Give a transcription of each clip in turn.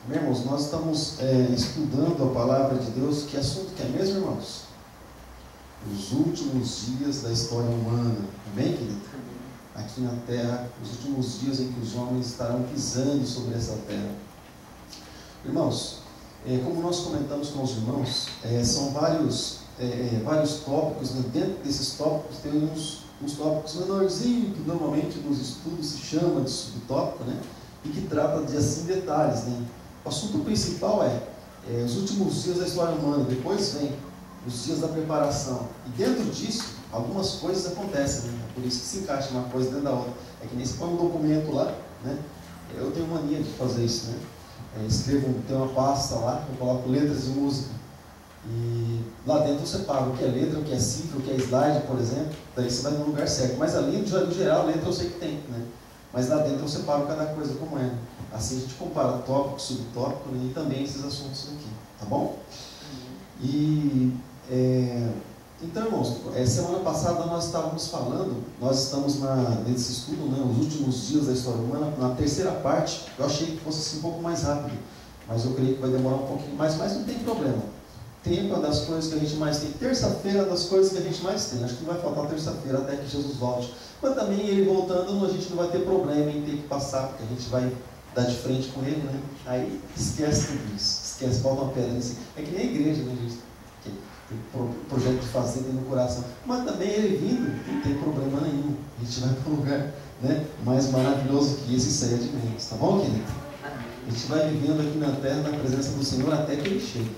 Meus irmãos, nós estamos estudando a palavra de Deus. Que assunto que é mesmo, irmãos? Os últimos dias da história humana. Amém, querido? Aqui na terra, os últimos dias em que os homens estarão pisando sobre essa terra. Irmãos, como nós comentamos com os irmãos, são vários tópicos, né? Dentro desses tópicos tem uns tópicos menorzinhos, que normalmente nos estudos se chama de subtópico, né? E que trata de assim detalhes, né? O assunto principal é os últimos dias da história humana. Depois vem os dias da preparação, e dentro disso algumas coisas acontecem, né? Por isso que se encaixa uma coisa dentro da outra. É que nem se põe um documento lá, né? Eu tenho mania de fazer isso, né? Tem uma pasta lá, eu coloco letras de música, e lá dentro eu separo o que é letra, o que é cifra, o que é slide, por exemplo. Daí você vai no lugar certo. Mas ali, no geral, a letra eu sei que tem, né? Mas lá dentro eu separo cada coisa como é. Assim a gente compara tópico, subtópico, né? E também esses assuntos aqui, tá bom? E então, irmãos, semana passada nós estávamos falando, nós estamos nesse estudo, né, os últimos dias da história humana, na terceira parte. Eu achei que fosse assim, um pouco mais rápido, mas eu creio que vai demorar um pouquinho mais, mas não tem problema. Tempo é das coisas que a gente mais tem. Terça-feira é das coisas que a gente mais tem. Acho que não vai faltar terça-feira até que Jesus volte. Mas também ele voltando, a gente não vai ter problema em ter que passar, porque a gente vai dar de frente com ele, né? Aí esquece tudo isso. Esquece, volta uma pedra assim. É que nem a igreja, né, gente? Tem projeto de fazer dentro do coração. Mas também ele vindo, não tem problema nenhum. A gente vai para um lugar, né, mais maravilhoso que esse, isso aí é de menos. Tá bom, querido? A gente vai vivendo aqui na terra, na presença do Senhor, até que ele chegue.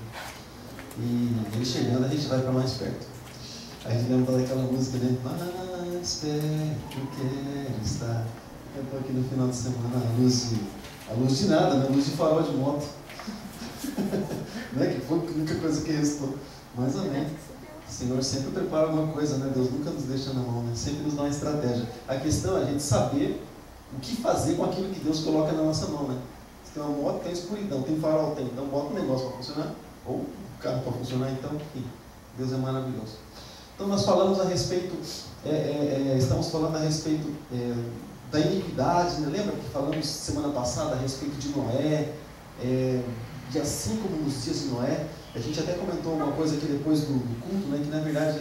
E ele chegando, a gente vai para mais perto. A gente lembra daquela música, né? Mais perto quero estar. Eu estou aqui no final de semana, a luz de nada, né? A luz de farol de moto. Né? Que foi a única coisa que restou. Mas amém. O Senhor sempre prepara alguma coisa, né? Deus nunca nos deixa na mão, né? Sempre nos dá uma estratégia. A questão é a gente saber o que fazer com aquilo que Deus coloca na nossa mão, né? Se tem uma moto, tem escuridão, tem farol, tem. Então bota um negócio para funcionar, ou o carro para funcionar, então, enfim, Deus é maravilhoso. Então nós falamos a respeito, estamos falando a respeito da iniquidade, né? Lembra que falamos semana passada a respeito de Noé, e assim como nos dias de Noé, a gente até comentou uma coisa aqui depois do culto, né, que na verdade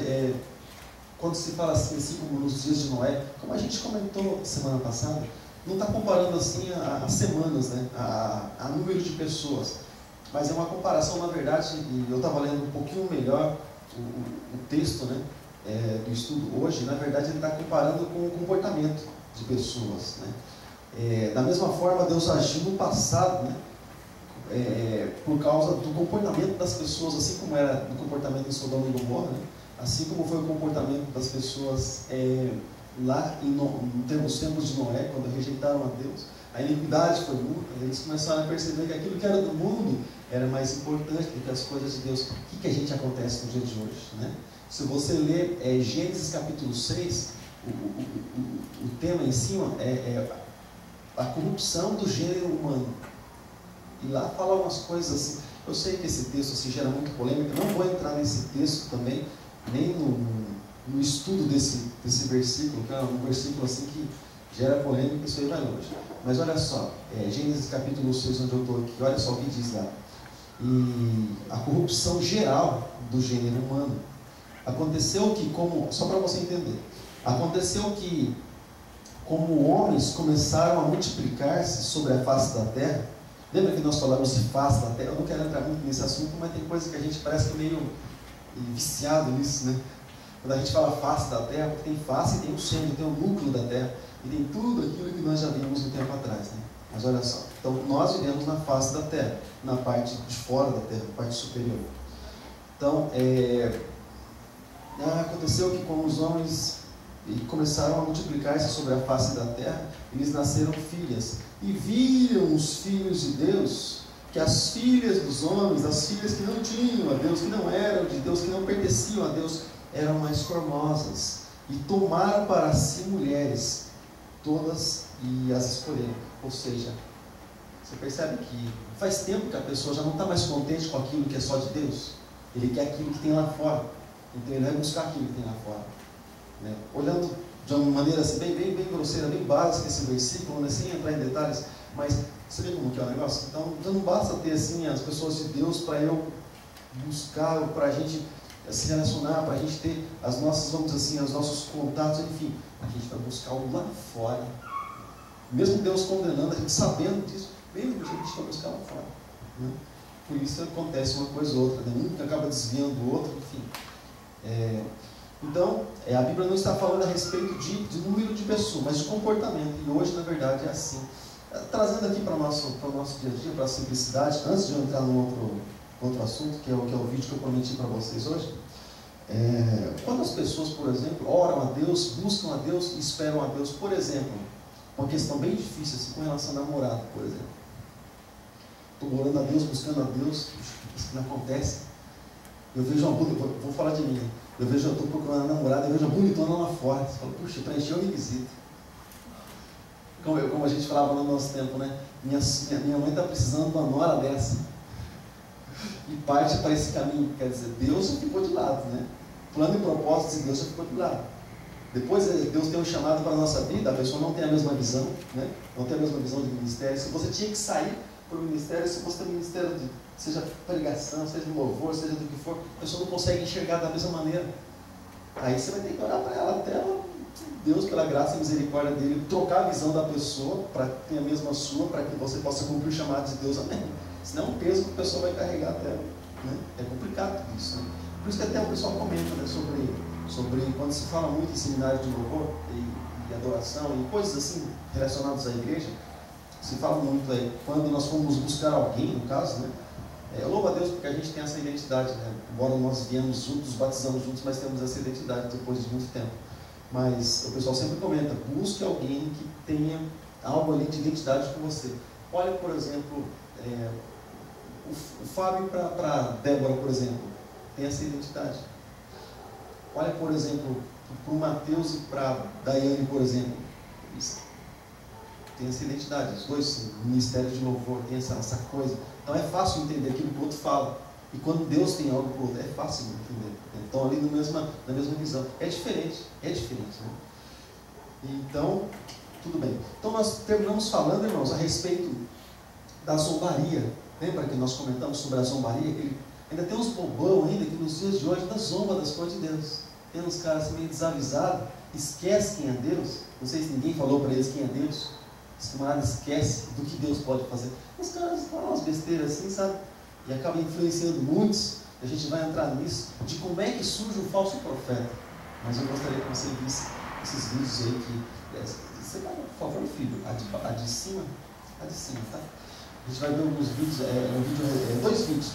quando se fala assim como nos dias de Noé, como a gente comentou semana passada, não está comparando assim a semanas, né, a número de pessoas, mas é uma comparação, na verdade, e eu estava lendo um pouquinho melhor o texto, né, do estudo hoje. Na verdade ele está comparando com o comportamento de pessoas, né. Da mesma forma Deus agiu no passado, né, por causa do comportamento das pessoas, assim como era o comportamento em Sodoma e Gomorra, né? Assim como foi o comportamento das pessoas lá nos tempos de Noé, quando rejeitaram a Deus. A iniquidade foi muita, eles começaram a perceber que aquilo que era do mundo era mais importante do que as coisas de Deus. O que a gente acontece no dia de hoje, né? Se você ler Gênesis capítulo 6, o tema em cima é a corrupção do gênero humano. E lá fala umas coisas assim. Eu sei que esse texto assim, gera muita polêmica. Não vou entrar nesse texto também, nem no estudo desse versículo, que é um versículo assim que gera polêmica, isso aí vai longe. Mas olha só, Gênesis capítulo 6, onde eu estou aqui, olha só o que diz lá. E a corrupção geral do gênero humano. Aconteceu que, só para você entender, aconteceu que, como homens começaram a multiplicar-se sobre a face da terra. Lembra que nós falamos de face da terra? Eu não quero entrar muito nesse assunto, mas tem coisa que a gente parece meio viciado nisso, né? Quando a gente fala face da terra, porque tem face e tem o centro, tem o núcleo da terra, e tem tudo aquilo que nós já vimos um tempo atrás, né? Mas olha só, então nós vivemos na face da terra, na parte de fora da terra, na parte superior. Então, aconteceu que como os homens começaram a multiplicar-se sobre a face da terra, eles nasceram filhas. E viram os filhos de Deus, que as filhas dos homens, as filhas que não tinham a Deus, que não eram de Deus, que não pertenciam a Deus, eram mais formosas. E tomaram para si mulheres, todas, e as escolheram. Ou seja, você percebe que faz tempo que a pessoa já não está mais contente com aquilo que é só de Deus. Ele quer aquilo que tem lá fora. Então ele vai buscar aquilo que tem lá fora, né? Olhando de uma maneira assim, bem grosseira, bem básica esse versículo, né? Sem entrar em detalhes, mas Você vê como que é o negócio? Então não basta ter assim as pessoas de Deus para eu buscar, para a gente se relacionar, para a gente ter as nossas, vamos dizer assim, os nossos contatos, enfim. A gente vai buscar o lá fora. Mesmo Deus condenando, a gente sabendo disso, mesmo a gente vai buscar lá fora. Né? Por isso acontece uma coisa ou outra, né? Um acaba desviando o outro, enfim. Então, a Bíblia não está falando a respeito de número de pessoas, mas de comportamento. E hoje, na verdade, é assim. Trazendo aqui para o nosso dia a dia, para a simplicidade, antes de eu entrar no outro assunto, que é o vídeo que eu prometi para vocês hoje. Quando as pessoas, por exemplo, oram a Deus, buscam a Deus e esperam a Deus, por exemplo, uma questão bem difícil, assim, com relação a namorado, por exemplo. Estou orando a Deus, buscando a Deus, isso não acontece. Eu vejo uma bonita, vou falar de mim, eu estou procurando uma namorada, eu vejo uma bonitona lá fora. Você fala, puxa, preencheu o requisito. Como a gente falava no nosso tempo, né? Minha mãe está precisando de uma nora dessa. E parte para esse caminho, quer dizer, Deus já ficou de lado, né? Plano e propósito de Deus já ficou de lado. Depois Deus tem um chamado para a nossa vida, a pessoa não tem a mesma visão, né? Não tem a mesma visão de ministério. Se você tinha que sair para o ministério, se você tem um ministério de, seja pregação, seja de louvor, seja do que for, a pessoa não consegue enxergar da mesma maneira. Aí você vai ter que orar para ela até Deus, pela graça e misericórdia dele, trocar a visão da pessoa para ter a mesma sua, para que você possa cumprir o chamado de Deus. Amém? Senão é um peso que a pessoa vai carregar até ela. Né? É complicado isso. Né? Por isso que até o pessoal comenta, né, sobre quando se fala muito em seminário de louvor e adoração e coisas assim relacionadas à igreja, se fala muito aí, quando nós fomos buscar alguém, no caso, né? Eu louvo a Deus porque a gente tem essa identidade, né? Embora nós viemos juntos, batizamos juntos, mas temos essa identidade depois de muito tempo. Mas o pessoal sempre comenta, busque alguém que tenha algo ali de identidade com você. Olha, por exemplo, o Fábio para Débora, por exemplo, tem essa identidade. Olha, por exemplo, para o Mateus e para Daiane, por exemplo, tem essa identidade. Os dois, o ministério de louvor, tem essa coisa. Então é fácil entender aquilo que o outro fala. E quando Deus tem algo para o outro, é fácil entender. Então ali na mesma visão. É diferente, né? Então, tudo bem. Então nós terminamos falando, irmãos, a respeito da zombaria. Lembra que nós comentamos sobre a zombaria? Ainda tem uns bobão ainda que nos dias de hoje ainda zomba das coisas de Deus. Tem uns caras meio desavisados, esquecem quem é Deus. Não sei se ninguém falou para eles quem é Deus. Os camaradas esquecem do que Deus pode fazer. Os caras falam umas besteiras assim, sabe? E acaba influenciando muitos. A gente vai entrar nisso, de como é que surge um falso profeta. Mas eu gostaria que você visse esses vídeos aí que... Você vai, por favor, filho, a de cima, tá? A gente vai ver alguns vídeos, dois vídeos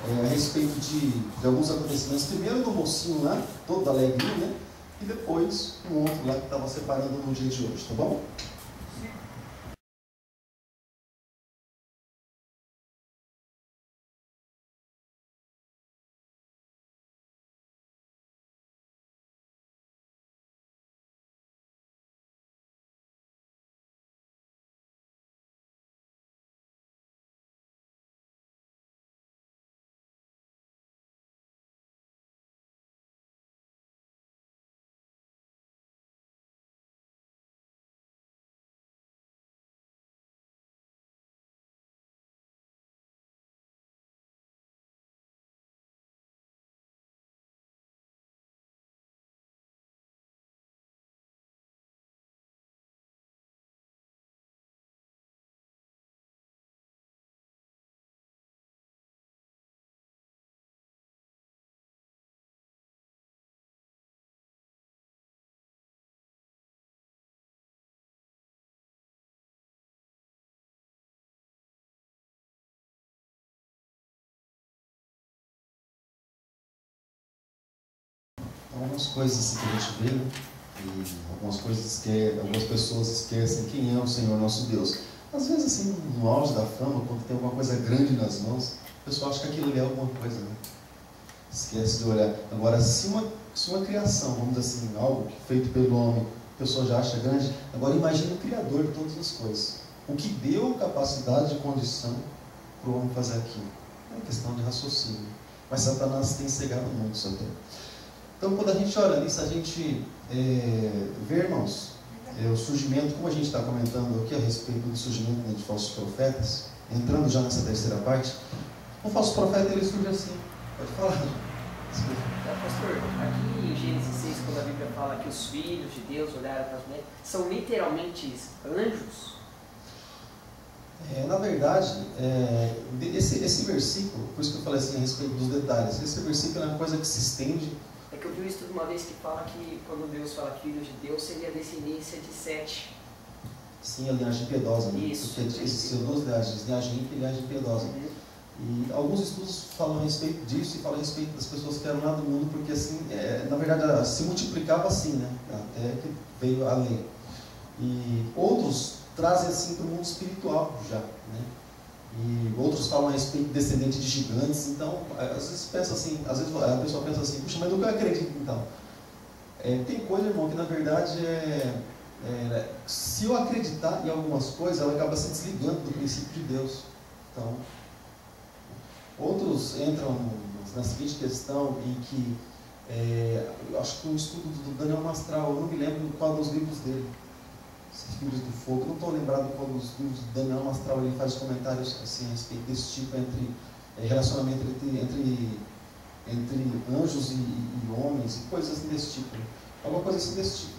a respeito de alguns acontecimentos. Primeiro do mocinho lá, todo alegrinho, né? E depois um outro lá que estava separando no dia de hoje, tá bom? Algumas coisas assim que a gente vê, né? E algumas pessoas esquecem quem é o Senhor nosso Deus. Às vezes assim, no auge da fama, quando tem alguma coisa grande nas mãos, o pessoal acha que aquilo ali é alguma coisa, né? Esquece de olhar. Agora, se uma criação, vamos dizer assim, algo feito pelo homem, a pessoa já acha grande, agora imagine o Criador de todas as coisas. O que deu capacidade e condição para o homem fazer aquilo? É questão de raciocínio. Mas Satanás tem cegado muito isso até. Então, quando a gente olha nisso, a gente vê, irmãos, o surgimento, como a gente está comentando aqui a respeito do surgimento, né, de falsos profetas, entrando já nessa terceira parte, o falso profeta ele surge assim. Pode falar. Pastor, aqui em Gênesis 6, quando a Bíblia fala que os filhos de Deus olharam para as mulheres, são literalmente anjos? Na verdade, esse versículo, por isso que eu falei assim a respeito dos detalhes, esse versículo é uma coisa que se estende. É que eu vi um estudo uma vez que fala que quando Deus fala filhos de Deus, seria a descendência de Sete. Sim, a linhagem piedosa, né? Isso. Porque existem duas linhagens, linhagem ímpia e linhagem piedosa. E alguns estudos falam a respeito disso e falam a respeito das pessoas que eram lá do mundo, porque assim, na verdade, se multiplicava assim, né? Até que veio a lei. E outros trazem assim para o mundo espiritual já, né? E outros falam a respeito de descendente de gigantes. Então, às vezes pensa assim, às vezes a pessoa pensa assim, puxa, mas no que eu acredito então? Tem coisa, irmão, que na verdade se eu acreditar em algumas coisas, ela acaba se desligando do princípio de Deus. Então, outros entram na seguinte questão em que eu acho que o estudo do Daniel Mastral, eu não me lembro qual dos livros dele, Filhos do Fogo, eu não estou lembrado qual dos livros do Daniel Mastral ele faz comentários assim, a respeito desse tipo, entre relacionamento entre anjos e homens, e coisas assim desse tipo, alguma coisa assim desse tipo.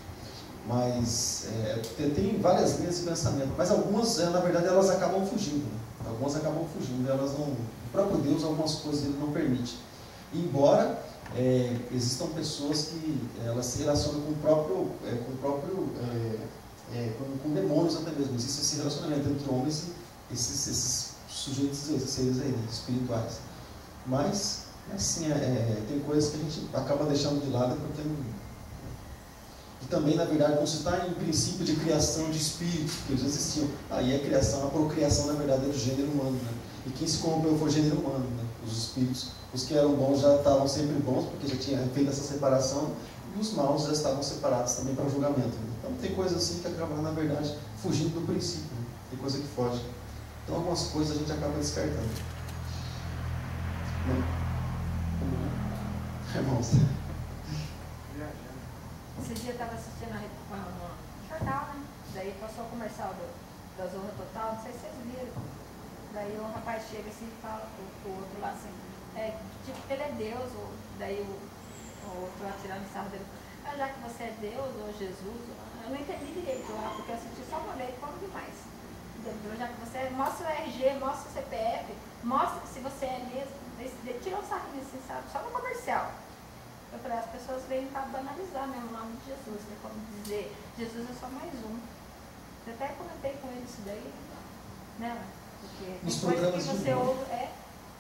Mas tem várias linhas de pensamento, mas algumas, na verdade, elas acabam fugindo, né? Algumas acabam fugindo, elas não, o próprio Deus, algumas coisas ele não permite. Embora existam pessoas que elas se relacionam com demônios até mesmo. Existe esse relacionamento entre homens e esses sujeitos, esses seres aí, né, espirituais. Mas, assim, tem coisas que a gente acaba deixando de lado porque não. E também, na verdade, não se está em princípio de criação de espíritos, que eles existiam. Aí a criação, a procriação, na verdade, é do gênero humano, né? E quem se corrompeu foi o gênero humano, né? Os espíritos. Os que eram bons já estavam sempre bons, porque já tinha feito essa separação, e os maus já estavam separados também para o julgamento, né? Então tem coisas assim que acabam, na verdade, fugindo do princípio, né? Tem coisa que foge. Então algumas coisas a gente acaba descartando. Irmãos. Esse dia eu estava assistindo um jornal, né? Daí passou o comercial da Zorra Total, não sei se vocês viram. Daí o rapaz chega assim e fala pro outro lá assim, tipo, ele é Deus, ou daí o outro lá tirando o sarro dele, já que você é Deus ou Jesus, eu não entendi direito lá, porque eu assisti só uma vez, como demais. Entendeu? Já que você mostra o RG, mostra o CPF, mostra que se você é mesmo, tira um sarrinho assim, sabe? Só no comercial. Eu falei, as pessoas vêm para banalizar mesmo o nome de Jesus, né? Como dizer, Jesus é só mais um. Eu até comentei com ele isso daí, né? Porque nos depois programas que você ouve,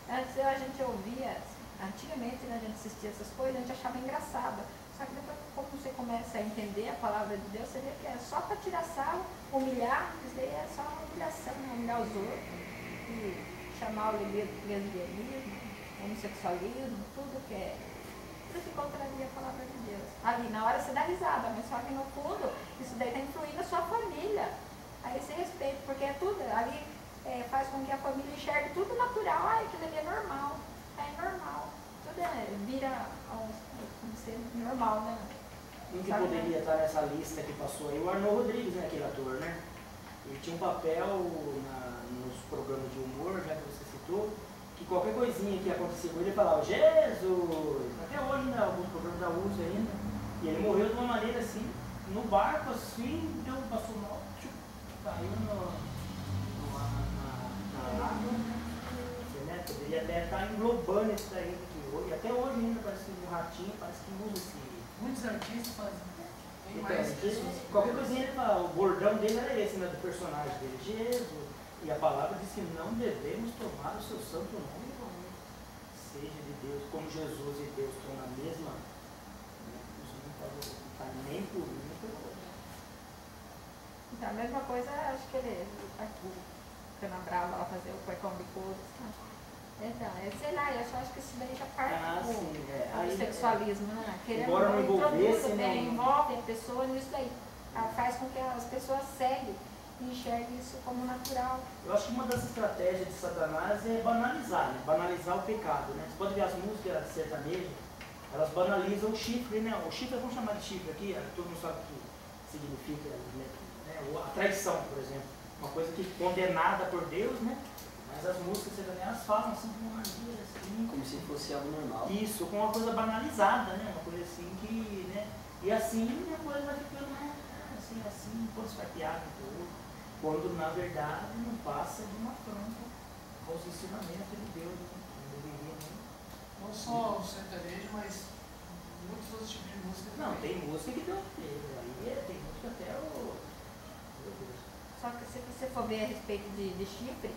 antes a gente ouvia, antigamente, né, a gente assistia essas coisas, a gente achava engraçada. Só que depois, quando você começa a entender a palavra de Deus, você vê que é só para tirar sarro, humilhar, isso daí é só uma humilhação, né? Humilhar os outros, e chamar o lesbianismo, homossexualismo, tudo que é. Tudo que contraria a palavra de Deus. Ali, na hora você dá risada, mas só que no fundo, isso daí está influindo a sua família. Aí você respeita, porque é tudo, ali faz com que a família enxergue tudo natural. Aquilo ali é normal. É normal. Tudo vira como ser normal, né? Um que poderia estar nessa lista que passou aí, o Arnold Rodrigues, né, aquele ator, né? Ele tinha um papel nos programas de humor, já que você citou, que qualquer coisinha que acontecia com ele, ele falava, Jesus! Até hoje, né, alguns programas da USA ainda. E ele morreu de uma maneira assim, no barco, assim, passou mal, caiu na água. Né? Poderia até estar englobando isso daí. E até hoje ainda parece que o ratinho, parece que usa esse... Muitos artistas fazem. Tem Então, mais qualquer coisinha ele fala, o bordão dele era esse, né, do personagem dele, Jesus. E a palavra diz que não devemos tomar o seu santo nome em vão. Seja de Deus, como Jesus e Deus estão na mesma, né? Isso não pode estar nem por um nem pelo outro. Então, a mesma coisa, acho que ele, o Cana Brava lá fazer o cuecão bicudo, sabe? Então, sei lá, eu acho que isso daí já parte do sexualismo, né? Embora não envolvesse, envolve a pessoa nisso daí. Ela faz com que as pessoas seguem e enxerguem isso como natural. Eu acho que uma das estratégias de Satanás é banalizar, né? Banalizar o pecado, né? Você pode ver as músicas sertanejas, elas banalizam o chifre, né? O chifre, vamos chamar de chifre aqui, todo mundo sabe que significa, né? A traição, por exemplo, uma coisa que é condenada por Deus, né? Mas as músicas elas falam assim de uma maneira assim. Como se fosse algo normal. Isso, com uma coisa banalizada, né? Uma coisa assim que, né? E assim a coisa vai ficando, né? Assim, quando se vai piar com o outro, quando na verdade não passa de uma afronta aos ensinamentos de Deus, né? Não deveria nem. Não só o sertanejo, mas muitos outros tipos de música Não, também. tem música que deu peso, aí tem música até o. Meu Deus. Só que se você for ver a respeito de chifre,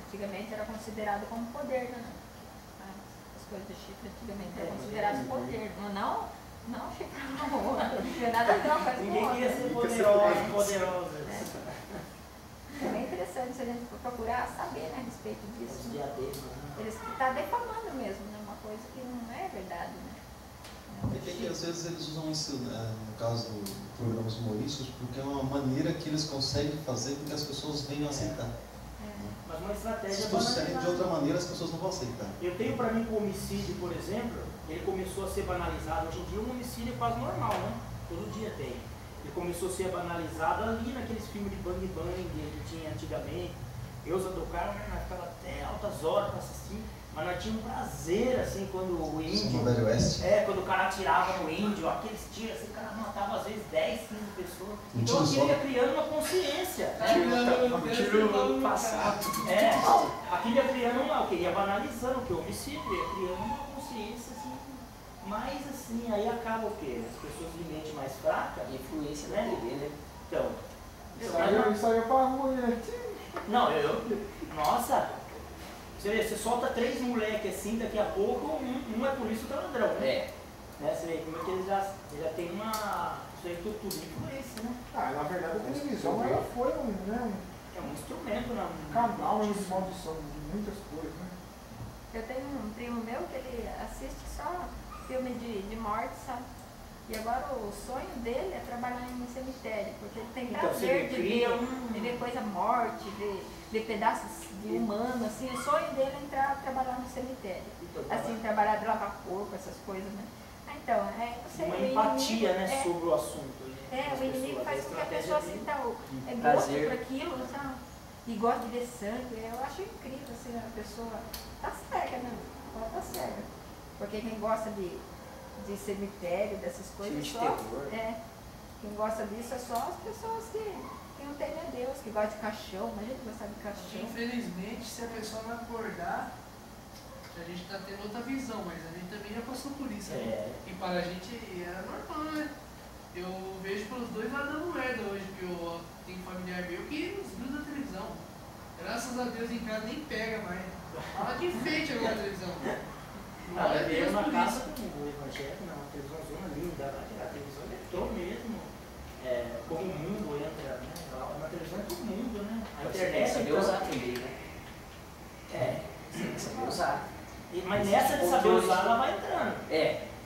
antigamente era considerado como poder, né? As coisas de chifre antigamente eram consideradas poder. Não chifrar no outro, não tinha nada a ver uma coisa com Ninguém queria outra. ser poderosa. É bem interessante se a gente for procurar saber, né, a respeito disso. Os diademas, né? Eles estão defamando mesmo, né? Uma coisa que não é verdade, né? É que às vezes eles usam isso, no caso dos programas humorísticos, porque é uma maneira que eles conseguem fazer com que as pessoas venham aceitar. Mas uma Se estratégia trouxerem de banalizada. outra maneira, as pessoas não vão aceitar. Eu tenho para mim que o homicídio, por exemplo, ele começou a ser banalizado. Hoje em dia um homicídio é quase normal, né? Todo dia tem. Ele começou a ser banalizado ali naqueles filmes de bang bang que tinha antigamente. Eu uso do carro, né? Nós ficava até altas horas para assistir, mas nós tínhamos um prazer, assim, quando o índio... No Velho Oeste. Quando o cara atirava no índio, aqueles tiros, assim, o cara matava às vezes 10, 15 pessoas. Um Então tiro aquilo ia só. criando uma consciência. Tiro passado. Aquilo ia criando o que ia banalizando, o que o homicídio ia criando uma consciência, assim, mais assim, aí acaba o quê? As pessoas de mente mais fraca, Influência da né? TV, né? Então, Isso aí é pra rua, né? não, nossa, você solta 3 moleques assim, daqui a pouco um é polícia e outro é ladrão, né? Você vê como é que eles já tem uma, isso aí tudo influência, né? Na verdade a televisão ela foi É um instrumento, um canal de maldição de muitas coisas, né? Eu tenho um primo meu que ele assiste só filme de morte, sabe? E agora o sonho dele é trabalhar em cemitério, porque ele tem Então, prazer você de cria ver, de ver coisa morte, ver pedaços de humano, assim. O sonho dele é entrar trabalhar no cemitério. Assim, trabalhar de lavar corpo, essas coisas, né? Então, não sei, uma o empatia, inimigo, né, sobre o assunto. Né, o inimigo faz com que a pessoa sinta gosto Prazer. por aquilo, sabe? E gosta de ver sangue. Eu acho incrível, assim, a pessoa tá cega, né? Ela tá cega. Porque quem gosta de cemitério, dessas coisas, Filme de só, terror. quem gosta disso é só as pessoas que não temem a Deus, que gostam de caixão. Imagina gostar de caixão. Infelizmente, se a pessoa não acordar, a gente está tendo outra visão, mas a gente também já passou por isso. Né? E para a gente era normal, né? Eu vejo pelos dois lados dando merda hoje, que eu tenho familiar meu que desgruda a televisão. Graças a Deus em casa nem pega mais. Fala que enfeite agora a televisão. Olha, eu na casa com o evangélico, uma televisãozona linda, a televisão entrou mesmo, como o mundo entra, né? Uma televisão é todo mundo, né? A internet saber entrou. usar também, né? Saber usar. Mas nessa de saber usar, ela vai entrando.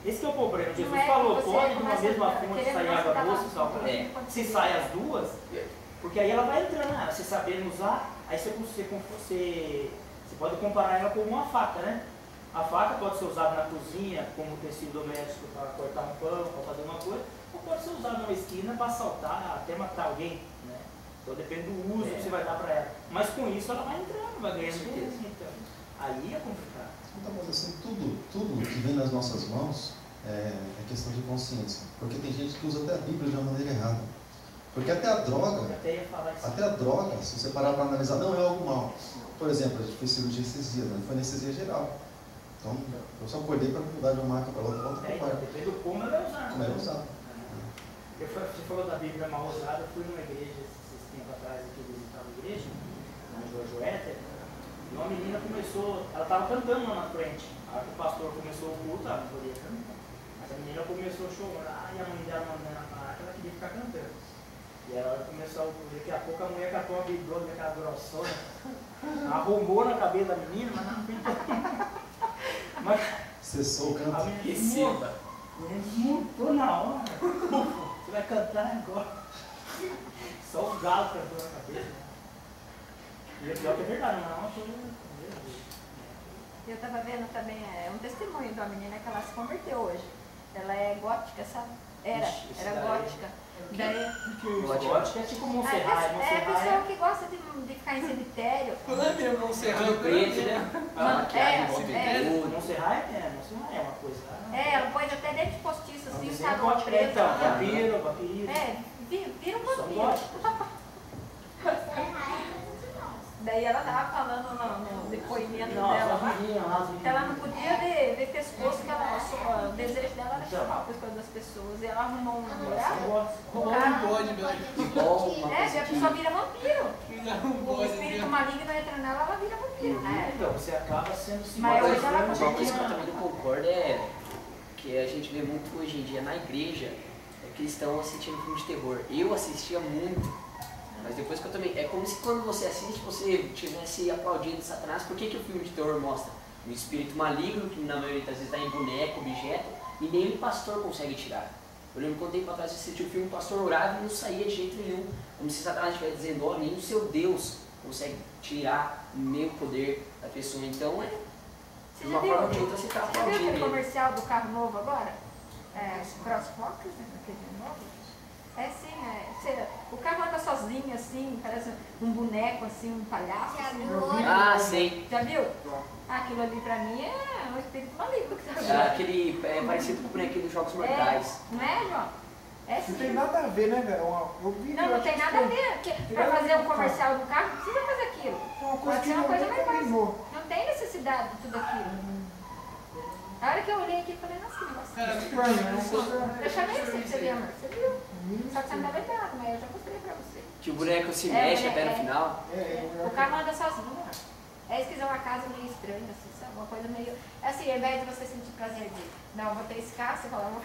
Esse que é o problema. Jesus Não é que falou, você pode de uma começa mesma a fonte querer sair mais água dar doce e uma salgada. fonte. Se sai as duas, porque aí ela vai entrando. Você sabendo usar, aí você pode comparar ela com uma faca, né? A faca pode ser usada na cozinha como tecido doméstico para cortar um pão, para fazer uma coisa, ou pode ser usada numa esquina para assaltar, até matar alguém, né? Então depende do uso que você vai dar para ela. Mas com isso ela vai entrando, vai ganhando peso. Então, aí é complicado. Então, mas assim, tudo que vem nas nossas mãos é questão de consciência. Porque tem gente que usa até a Bíblia de uma maneira errada. Porque até a droga, se você parar para analisar, não é algo mal. Por exemplo, a gente fez cirurgia esses dias, né? Foi anestesia geral. Então, eu só acordei para mudar de uma marca para outra, volta para o quarto. Depende do como ela é usada. Como é usado. Você falou da Bíblia mal usada, eu fui numa igreja esses tempos atrás aqui visitar uma igreja, na Jorge Éter, e uma menina começou, ela estava cantando lá na frente. A hora que o pastor começou o culto, ela não podia cantar. Mas a menina começou a chorar e a mãe dela mandando na marca, ela queria ficar cantando. E ela começou, daqui a pouco a mulher catou uma biblona, aquela grossona, arrumou na cabeça da menina, mas não tem. Mas cessou o canto. a menina mudou na hora. Você vai cantar agora. Só os galos cantou na cabeça. E é pior que é verdade, não é uma coisa. Eu estava vendo também, um testemunho de uma menina que ela se converteu hoje. Ela é gótica, sabe? Era Ixi, gótica. Daí, Gótico é tipo Monserrat. é a pessoa que gosta de ficar em cemitério. Não é mesmo, não sei. Rio Preto, né? Monserrat é uma coisa. Ela pôs até dentro de postiço, assim, Não, sabe? gótico é então, Vampiro. vampiro. Vira um São vampiro. góticos. Daí ela tava falando no depoimento Não, dela só lá, vivinha lá. que ela não podia ver pescoço, que o desejo dela era chamar o pescoço das pessoas. E ela arrumou um namorado. Não pode, velho. A pessoa vira vampiro. Não O pode. espírito maligno entra nela, ela vira vampiro, né? Então, você acaba sendo Mas hoje ela Uma consegue coisa que eu tirar. também não concordo é que a gente vê muito hoje em dia na igreja cristão assistindo filme de terror. Eu assistia muito, mas depois que eu também... É como se quando você assiste, você estivesse aplaudindo Satanás. Por que o filme de terror mostra um espírito maligno, que na maioria das vezes está em boneco, objeto, e nem o pastor consegue tirar? Eu lembro quando tempo atrás eu assisti o filme, o pastor orava e não saía de jeito nenhum. Como se Satanás estivesse dizendo, ó, nem o seu Deus consegue tirar o meu poder da pessoa. Então, de uma forma ou de outra, você está Você viu aplaudindo aquele ele. comercial do carro novo agora? CrossFox, né? Aquele novo. É assim, o carro anda sozinho, assim, parece um boneco, assim, um palhaço. Assim, Ah, sei. já viu? Aquilo ali pra mim é um espírito maligno que tá É aquele parecido com o bonequinho dos Jogos Mortais. Não é, João? É Não sim. tem nada a ver, né, velho? Eu vi, Não, não tem nada a ver. Porque pra fazer um comercial do carro, não precisa fazer aquilo. É uma coisa Pode que ser uma não coisa mais fácil. combinou. Não tem necessidade de tudo aquilo. A hora que eu olhei aqui, eu falei, nossa, que negócio. Cara, Estranho, né? Uma coisa... Eu chamei você pra você ver, amor. Você viu? Só que você não tá lembrado, mas eu já mostrei pra você. Que o boneco se mexe até no final. O carro anda sozinho. É isso que é uma casa meio estranha, assim, sabe? Uma coisa meio... Assim, ao invés de você sentir prazer de... Não, vou ter esse carro, você fala, vou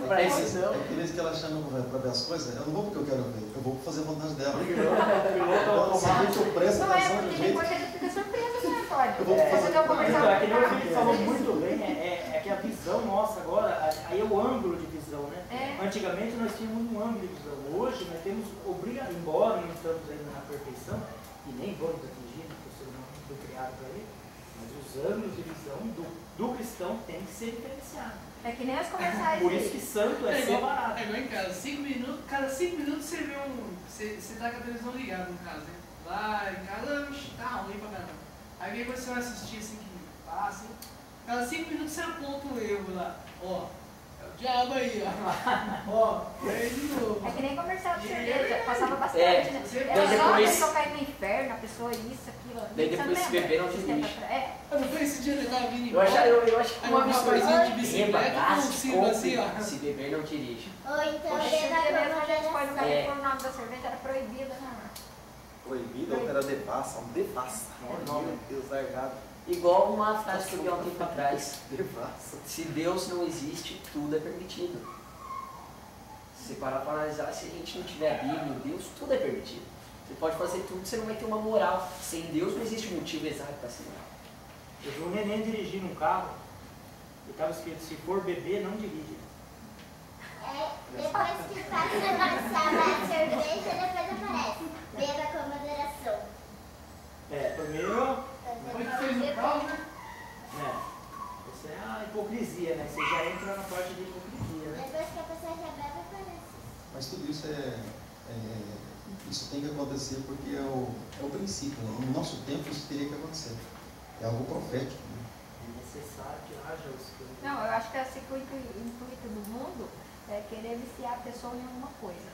Pra isso, É que vez que ela chama para ver as coisas, eu não vou porque eu quero ver, eu vou fazer a vontade dela. Piloto automático. Eu presto Não é, atenção de porque jeito. depois ele fica surpreso, né, Antônio? Eu vou fazer Você deu comercial Então, é do que meu carro, filho falou às vezes- muito bem, é que a visão nossa agora, aí é o ângulo de visão, né? É. Antigamente nós tínhamos um ângulo de visão, hoje nós temos, embora não estamos ainda na perfeição, e nem vamos atingir, porque o ser humano foi criado para ele, mas os ângulos de visão do cristão tem que ser diferenciado. É que nem os comerciais. Por isso que santo é separado. É igual em casa, 5 minutos, cada 5 minutos você vê você tá com a televisão ligada no caso, né? Lá em casa, tá ruim pra caramba. Aí vem quando você vai assistir assim que passa, cada 5 minutos você aponta um erro lá. Ó, é o diabo aí, ó. Ó, é de novo. É que nem comercial de cerveja, passava bastante, É. né? Daí Era só a depois- pessoa cair no inferno, a pessoa isso, aquilo. Daí Você depois se lembra? beber, não Esses dirige. tempos atrás. Eu não foi esse dia que eu tava vindo Eu embora. acho que Aí uma um mistura rapazinho de de bicicleta beba, com cima assim, ó. se beber, não dirige. Ou então Hoje em dia mesmo a gente foi no levar Carrefour, o nome da cerveja era proibida, né? Proibido ou era devassa? Um devassa. Meu Deus, largado. Igual uma frase que eu vi há um tempo atrás. Devassa. Se Deus não existe, tudo é permitido. Se você parar para analisar, se a gente não tiver a Bíblia, Deus, tudo é permitido. Você pode fazer tudo, você não vai ter uma moral. Sem Deus não existe um motivo exato para ser moral. Eu vi um neném dirigindo um carro, e estava escrito, se for beber, não dirige. Depois que passa a cerveja, depois aparece. Beba com moderação. Primeiro, Foi que fez no carro, né? isso é a hipocrisia, né? Você já entra na parte de hipocrisia, né? Depois que a pessoa já bebe, aparece. Mas tudo isso isso tem que acontecer porque é o princípio. Né? No nosso tempo isso teria que acontecer. É algo profético. Né? É necessário que haja os coisas. Não, eu acho que o intuito do mundo é querer viciar a pessoa em alguma coisa.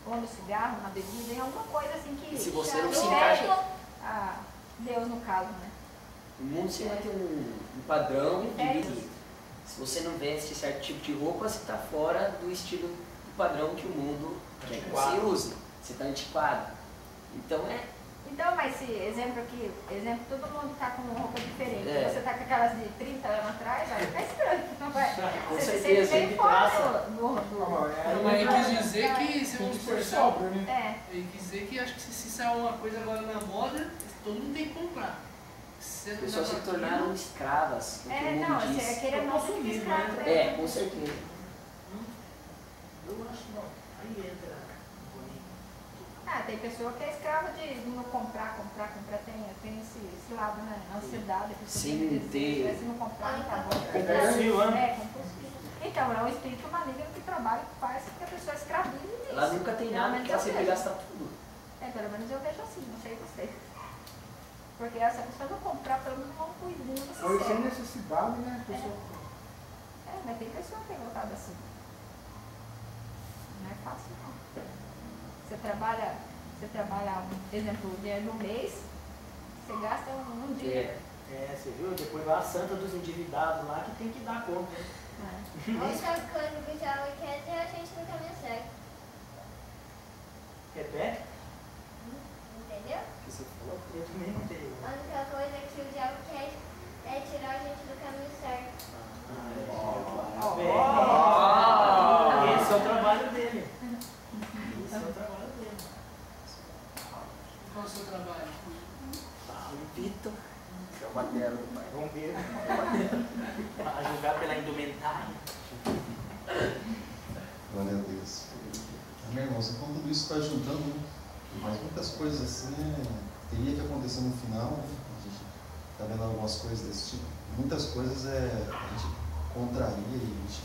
Ou no cigarro, na bebida, em alguma coisa assim que... E se você não que se impede encaixa- a Deus, no caso, né? O mundo sempre vai ter um padrão de É vida. Se você não veste certo tipo de roupa, você está fora do estilo, do padrão que o mundo quer que você use. Você está antiquado. Então Então, mas esse exemplo aqui, todo mundo está com roupa diferente. É. Você está com aquelas de 30 anos atrás, vai ficar estranho. Não vai. Com Você se certeza, sente tem bem que fora traça. do... Não, mas ele quis dizer que, se Tem vamos que por ser só, sóbrio, né? ele quis dizer que acho que se sair uma coisa agora na moda, todo mundo tem que comprar. Se as você pessoas se não dá tornaram escravas. do que o É, mundo não, diz. você é querer não se Consumismo, escravo. né? É, com certeza. Eu acho que não. Aí entra. Tem pessoa que é escrava de não comprar. Tem esse lado, né? Ansiedade. a pessoa Sem tem desejo, ter. Se não comprar, não tá bom. Compulsivo, né? É, compulsivo. Em Então, é um espírito maligno que trabalha e faz com que a pessoa escravize nisso. Lá nunca tem nada, porque ela sempre gasta tudo. Pelo menos eu vejo assim, não sei você. Porque se a pessoa não comprar, pelo menos uma coisinha você Foi sem serve. necessidade, né? A pessoa... Mas tem pessoa que tem voltado assim. Não é fácil não. Você trabalha, exemplo, o dinheiro no mês, você gasta um dinheiro. Você viu? Depois vai a santa dos endividados lá que tem que dar conta. Outra coisa que o diabo quer é a gente no caminho certo. Repete? Entendeu? O que você falou? Eu também não tenho. A única coisa que o diabo quer é tirar a gente do caminho certo. Esse é o trabalho dele. Esse é o trabalho dele. Qual é o seu trabalho? Vitor. É o batero do pai. Vamos ver. A julgar pela indumentária. Glória a Deus. Amém, irmãos? Então tudo isso está ajudando, né? Mas muitas coisas assim teria que acontecer no final, né? A gente está vendo algumas coisas desse tipo. Muitas coisas a gente contraria e a gente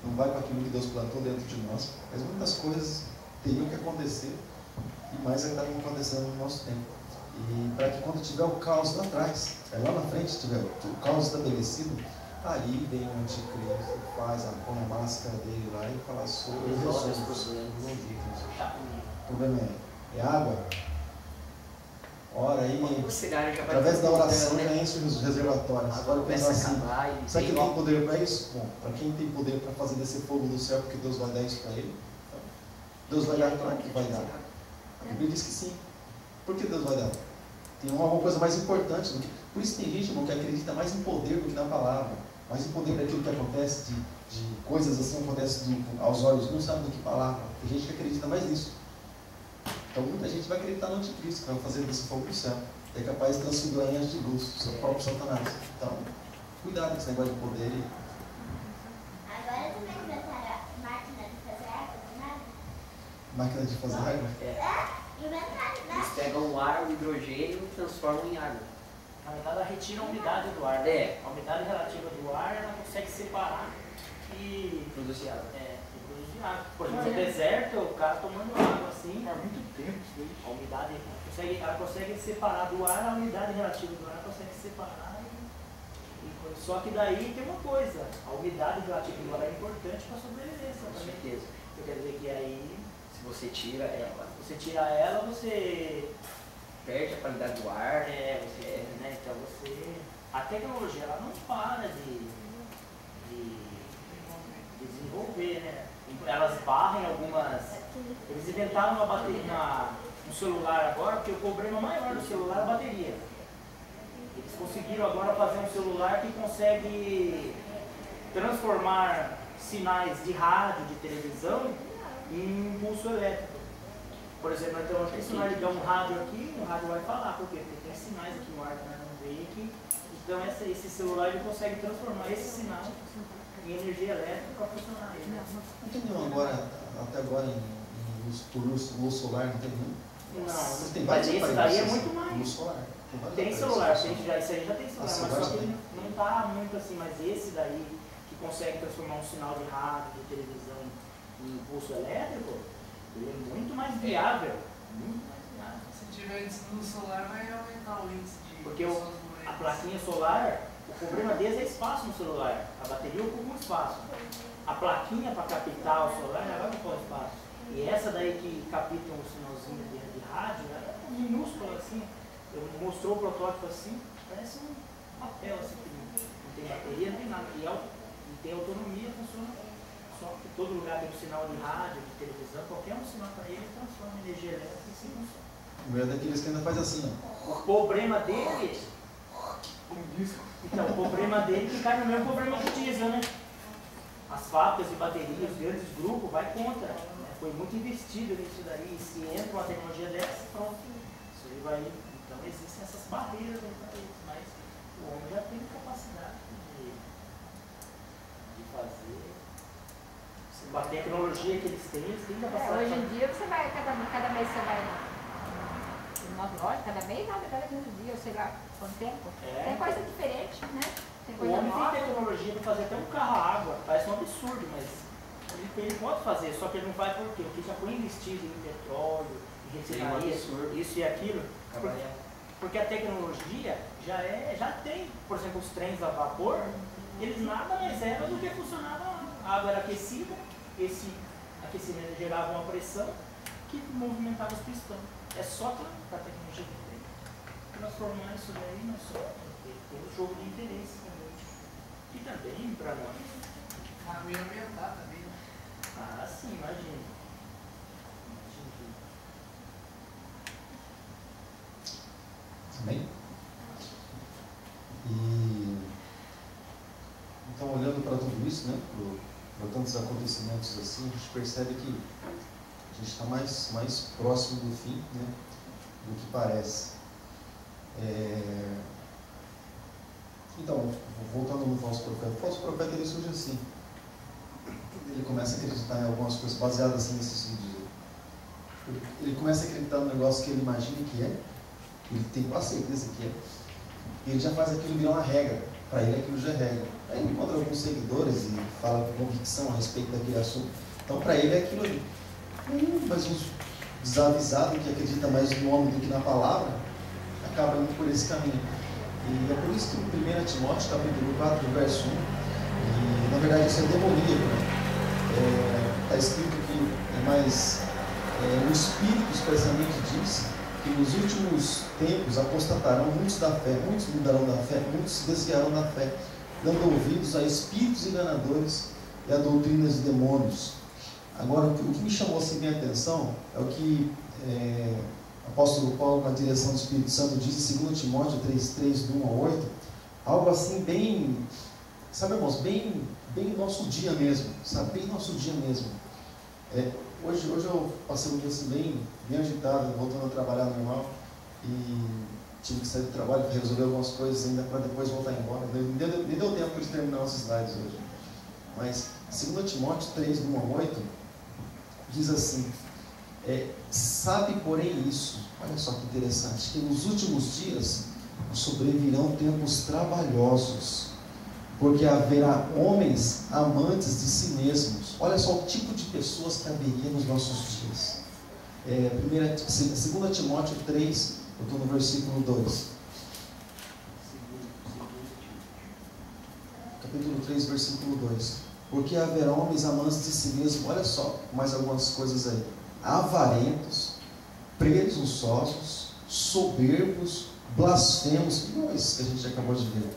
não vai para aquilo que Deus plantou dentro de nós. Mas muitas coisas teriam que acontecer e mais é que estavam acontecendo no nosso tempo. E para que quando tiver o caos lá atrás, lá na frente tiver o caos estabelecido, aí vem o anticristo, põe a máscara dele lá e fala sobre o problema é água. Ora aí, através da oração já enche os reservatórios. Agora eu penso assim, será que ele tem poder para isso? Bom, para quem tem poder para fazer descer fogo do céu, porque Deus vai dar isso para ele? Então, Deus vai dar, claro que vai dar. A Bíblia diz que sim. Por que Deus vai dar? Tem uma coisa mais importante do que... Por isso tem gente, irmão, que acredita mais em poder do que na palavra. Mais em poder daquilo que acontece, de coisas assim que acontecem aos olhos, não sabe do que palavra. Tem gente que acredita mais nisso. Então muita gente vai acreditar no anticristo, que vai fazer desse fogo do céu. É capaz de transfigurar em anjos de luz, seu próprio Satanás. Então, cuidado com esse negócio de poder. Agora também inventaram a máquina de fazer água do nada? Máquina de fazer água? Inventaram, né? Eles pegam o ar, o hidrogênio e transformam em água. Na verdade, ela retira a umidade do ar. A umidade relativa do ar, ela consegue separar e produzir água. Produzir água. Por exemplo, no deserto, o cara tomando água assim, Há muito tempo isso aí. a umidade, ela consegue separar do ar, a umidade relativa do ar consegue separar. Só que daí tem uma coisa, a umidade relativa do ar é importante para a sobrevivência. Com certeza. Então, quer dizer que aí, se você tira ela, você perde a qualidade do ar. Né? Então a tecnologia ela não para de desenvolver, né? Elas barrem algumas. Eles inventaram uma bateria, um celular agora, porque o problema maior do celular é a bateria. Eles conseguiram agora fazer um celular que consegue transformar sinais de rádio, de televisão, em impulso elétrico. Por exemplo, então, se nós ligar um rádio aqui, o rádio vai falar, por quê? Porque tem sinais aqui no ar que nós não vê aqui. Então esse celular ele consegue transformar esse sinal em energia elétrica para funcionar ele. Não tem nenhum agora, até agora luz solar, não tem nenhum? Não, tem mas esse daí é aparelhos, muito mais. Luz solar. Tem celular, isso aí já tem celular, mas celular só que tem. não está muito assim, mas esse daí que consegue transformar um sinal de rádio, de televisão em impulso elétrico, ele é muito mais viável. Muito mais viável. Se tiver luz solar, vai aumentar o índice de Porque pessoas a doentes. plaquinha solar, o problema deles é espaço no celular. A bateria ocupa um espaço. A plaquinha para captar o solar, ela vai ocupar espaço. E essa daí que capta um sinalzinho de rádio, ela é minúscula assim. Mostrou o protótipo assim, parece um papel assim, que não tem bateria, não tem nada. E tem autonomia, funciona. Só que todo lugar tem um sinal de rádio, de televisão, qualquer um sinal para ele transforma em energia elétrica e se funciona. O meu é daqueles que ainda faz assim, ó. O problema dele, então, o problema dele é que cai no mesmo problema do diesel, né? As fábricas de baterias, os grandes grupos, vai contra. Foi muito investido nisso daí. E se entra uma tecnologia dessa, pronto. Isso aí vai. Então existem essas barreiras aí para eles, mas o homem já tem capacidade de fazer. Com a tecnologia que eles têm capacidade. Hoje em dia você vai, cada mês você vai numa loja, cada mês, cada 15 dias, sei lá quanto tempo. Tem coisa diferente, né? Tem O coisa homem nova. tem tecnologia para fazer até um carro a água, parece um absurdo, mas ele pode fazer, só que ele não faz por quê? Porque já foi investido em petróleo, em refinaria, isso e aquilo. Porque a tecnologia já tem, por exemplo, os trens a vapor, eles nada mais eram do que funcionava, a água era aquecida, esse aquecimento gerava uma pressão que movimentava os pistões. É só para a tecnologia que tem. Transformar isso daí não é só um jogo de interesse também. E também para nós. Ah, meio ambiental também, né? Ah, sim, imagina. Amém? E então, olhando para tudo isso, né, para tantos acontecimentos assim, a gente percebe que a gente está mais próximo do fim, né, do que parece. Então, voltando no falso profeta, o falso profeta ele surge assim. Ele começa a acreditar em algumas coisas baseadas assim nesses vídeos. Ele começa a acreditar no negócio que ele imagina que é, ele tem quase certeza que é, e ele já faz aquilo virar uma regra. Para ele aquilo já é regra. Aí ele encontra alguns seguidores e fala com convicção a respeito daquele assunto. Então para ele é aquilo ali. Mas os desavisados que acreditam mais no homem do que na palavra, acabam indo por esse caminho. E é por isso que em 1 Timóteo, capítulo 4, verso 1, e na verdade isso é demoníaco, né? Está escrito que o Espírito expressamente diz que nos últimos tempos apostatarão muitos da fé, muitos mudarão da fé, muitos se desviarão da fé, dando ouvidos a espíritos enganadores e a doutrinas de demônios. Agora, o que me chamou assim minha atenção é o que o apóstolo Paulo, na direção do Espírito Santo, diz em 2 Timóteo 3, do 1 ao 8, algo assim bem, sabe, irmãos, bem nosso dia mesmo, sabe, bem nosso dia mesmo. Hoje eu passei um dia assim bem agitado, voltando a trabalhar normal, e tive que sair do trabalho para resolver algumas coisas ainda para depois voltar embora. Nem deu tempo de terminar os slides hoje. Mas 2 Timóteo 3, do 1 ao 8, diz assim, sabe porém isso, olha só que interessante, que nos últimos dias sobrevirão tempos trabalhosos, porque haverá homens amantes de si mesmos. Olha só o tipo de pessoas que haveria nos nossos dias. 2 Timóteo 3, eu estou no versículo 2. Capítulo 3, versículo 2. Porque haverá homens amantes de si mesmos. Olha só, mais algumas coisas aí. Avarentos, presunçosos, soberbos, blasfemos. Não é isso que a gente acabou de ver.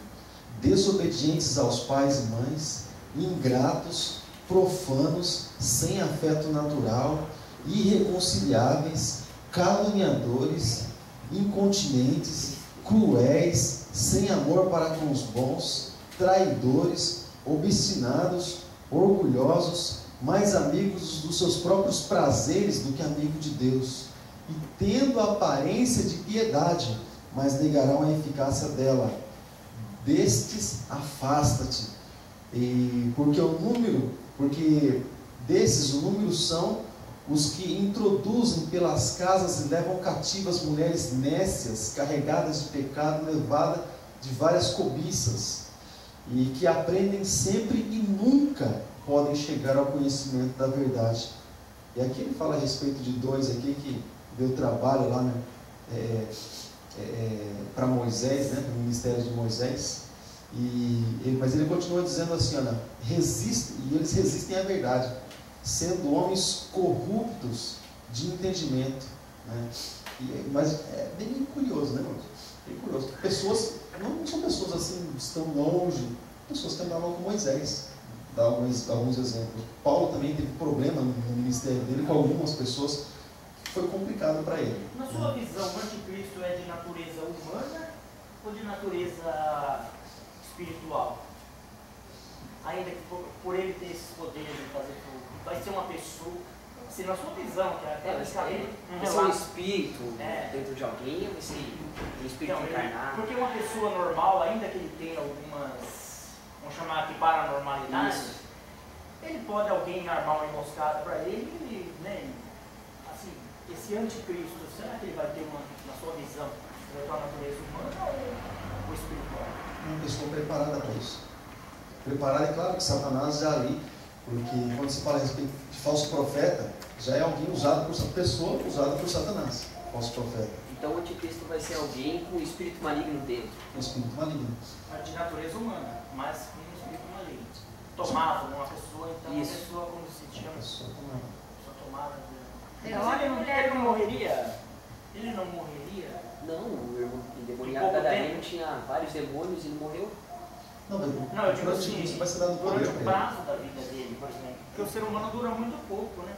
Desobedientes aos pais e mães, ingratos, profanos, sem afeto natural, irreconciliáveis, caluniadores, incontinentes, cruéis, sem amor para com os bons, traidores, obstinados, orgulhosos, mais amigos dos seus próprios prazeres do que amigos de Deus, e tendo a aparência de piedade, mas negarão a eficácia dela. Destes afasta-te, porque desses o número são os que introduzem pelas casas e levam cativas mulheres nécias, carregadas de pecado, levadas de várias cobiças, e que aprendem sempre e nunca podem chegar ao conhecimento da verdade. E aqui ele fala a respeito de dois aqui que deu trabalho lá, né? Para Moisés, né, no ministério de Moisés, mas ele continua dizendo assim, olha, eles resistem à verdade, sendo homens corruptos de entendimento, né? Mas é bem curioso, né, irmãos? Bem curioso. Pessoas, não são pessoas assim, estão longe, pessoas que andavam com Moisés. Dá alguns exemplos. Paulo também teve problema no ministério dele com algumas pessoas. Foi complicado para ele. Na sua visão, o anticristo é de natureza humana ou de natureza espiritual? Ainda que por ele ter esses poderes de fazer tudo, vai ser uma pessoa, assim, na sua visão, que até vai ser um espírito dentro de alguém, vai ser um espírito encarnado. Porque uma pessoa normal, ainda que ele tenha algumas, vamos chamar aqui paranormalidades, ele pode alguém armar uma emboscada para ele, né? Assim, esse anticristo, será que ele vai ter na sua visão, vai ter uma natureza humana ou espiritual? Uma pessoa preparada para isso. Preparada, é claro que Satanás já ali, porque quando se fala a respeito de falso profeta, já é alguém usado por pessoa usada por Satanás, falso profeta. Então o anticristo vai ser alguém com o espírito maligno dentro. Um espírito maligno. Mas de natureza humana, mas com um espírito maligno. Tomado uma pessoa, então Isso. a pessoa, como se chama? Pessoa tomada. Pessoa tomada. É Mas hora, mulher, ele não morreria? Ele não morreria? Não, o irmão Em endemoniado pouco gadareno tempo. tinha vários demônios e ele morreu. Não, mas Não, eu digo o assim, anticristo vai ser dado poder durante o para ele. prazo da vida dele, por exemplo. Porque o ser humano dura muito pouco, né?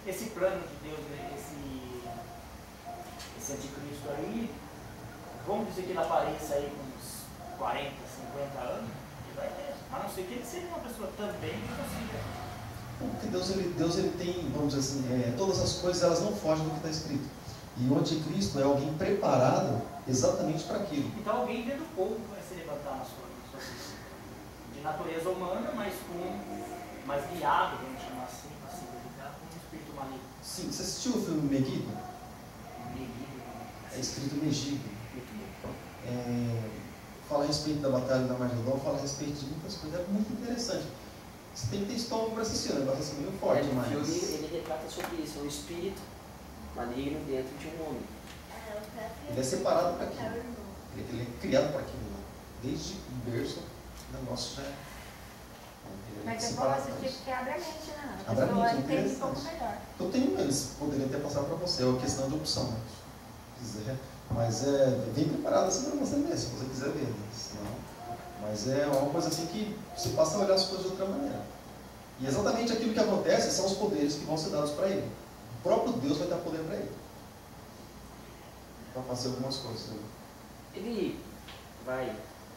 Esse plano de Deus, né? esse anticristo aí, vamos dizer que ele apareça aí com uns 40, 50 anos, ele vai ter. A não ser que ele seja uma pessoa também que consiga. Porque Deus ele tem, vamos dizer assim, todas as coisas elas não fogem do que está escrito. E o anticristo é alguém preparado exatamente para aquilo. Então alguém dentro do povo vai se levantar na sua vida. De natureza humana, mas mais guiado, vamos chamar assim, para se verificar, com um espírito maligno. Sim, você assistiu o filme Megiddo? Megiddo. É escrito Megiddo. Muito bom. Fala a respeito da Batalha da Magedon, fala a respeito de muitas coisas. É muito interessante. Você tem que ter estômago para assistir, o negócio assim meio forte, No mas... filme ele retrata sobre isso, é um espírito maligno dentro de um homem. Ele é separado para aquilo. Ele é criado para aquilo. Desde o berço, o negócio já é... Ele Mas é bom separado pra assistir isso. porque abre a mente, né? A Abre a pessoa mente, entende um interessante. pouco melhor. Eu tenho eles, poderia até passar para você, é uma questão de opção, né? Se quiser. Mas bem preparado assim para você ver, se você quiser ver. Né? Senão, mas é uma coisa assim que você passa a olhar as coisas de outra maneira. E exatamente aquilo que acontece são os poderes que vão ser dados para ele. O próprio Deus vai dar poder para ele. Para fazer algumas coisas. Né? Ele vai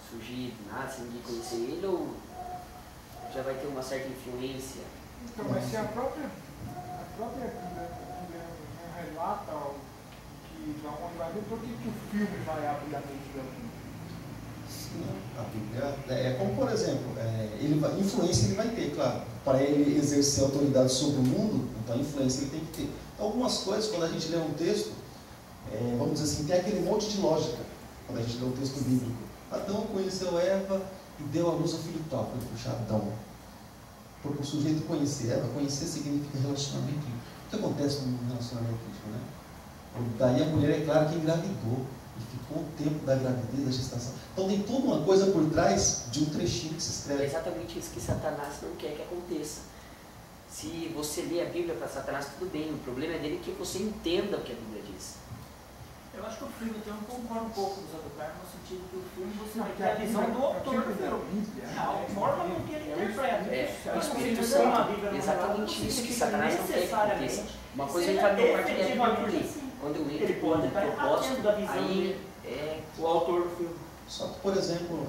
surgir do nada, sem ninguém conhecer ele, ou já vai ter uma certa influência? Então, mas se a própria Bíblia relata o que onde vai ver, por que o filme vai abrir a mente da gente? Sim, a Bíblia é como, por exemplo, influência ele vai ter, claro. Para ele exercer autoridade sobre o mundo, então a influência ele tem que ter. Então, algumas coisas, quando a gente lê um texto, vamos dizer assim, tem aquele monte de lógica, quando a gente lê um texto bíblico. Adão conheceu Eva e deu à luz ao filho tal. Foi puxa, Adão. Porque o sujeito conhecer Eva, conhecer significa relacionamento. O que acontece no relacionamento íntimo, né? Daí a mulher, é claro, que engravidou. E ficou o tempo da gravidez, da gestação. Então tem toda uma coisa por trás de um trechinho que se É escreve. exatamente isso que Satanás não quer que aconteça. Se você lê a Bíblia para Satanás, tudo bem. O problema é dele que você entenda o que a Bíblia diz. Eu acho que o filme, então, eu concordo um pouco com o Zé do Carmo, no sentido que o filme você Não, vai que ter a visão do autor do filme. A forma com que ele interpreta. O Mas Espírito não Santo, significa nada, exatamente não isso que significa Satanás não quer que necessariamente aconteça. Uma coisa é seja entrar no quarto e ler a Bíblia por efetivamente ler. assim. Quando eu entro Ele com pode um estar propósito, da visão aí dele, o autor do filme. Só que, por exemplo,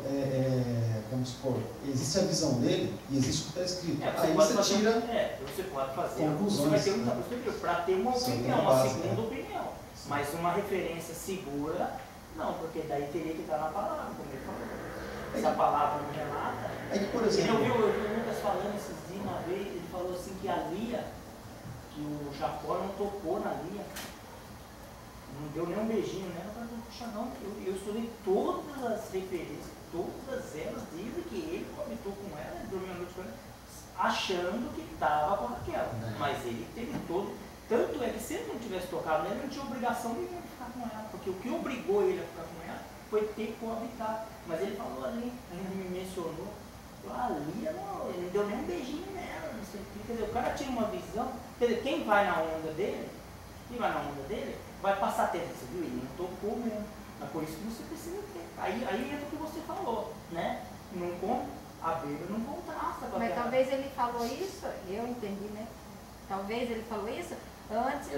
vamos supor, existe a visão dele e existe o que está escrito. Aí você tira você pode fazer conclusões. você vai ter para ter uma Sim, opinião, tem uma base, segunda né? opinião. Mas uma referência segura, não, porque daí teria que estar na palavra, como ele falou. Se a palavra não relata. É que, por Eu exemplo, vi o Lucas falando esses dias uma vez, ele falou assim que a Lia, que o Jacó não tocou na Lia, não deu nem um beijinho nela, mas puxa não, eu estudei todas as referências, todas elas dizem que ele comentou com ela, ele dormiu a noite com ela, achando que estava com aquela. Mas ele teve todo. Tanto é que se ele não tivesse tocado nela, ele não tinha obrigação nenhuma de ficar com ela, porque o que obrigou ele a ficar com ela foi ter que coabitar. Mas ele falou ali, ele me mencionou, a Lia não deu nem um beijinho nela, não sei o que. Quer dizer, o cara tinha uma visão, quer dizer, quem vai na onda dele, vai passar tempo, você viu? Ele não tocou mesmo. Mas por isso que você precisa ter. Aí entra o que você falou, né? A Bíblia não contrasta com Mas aquela. talvez ele falou isso, eu entendi, né? Talvez ele falou isso antes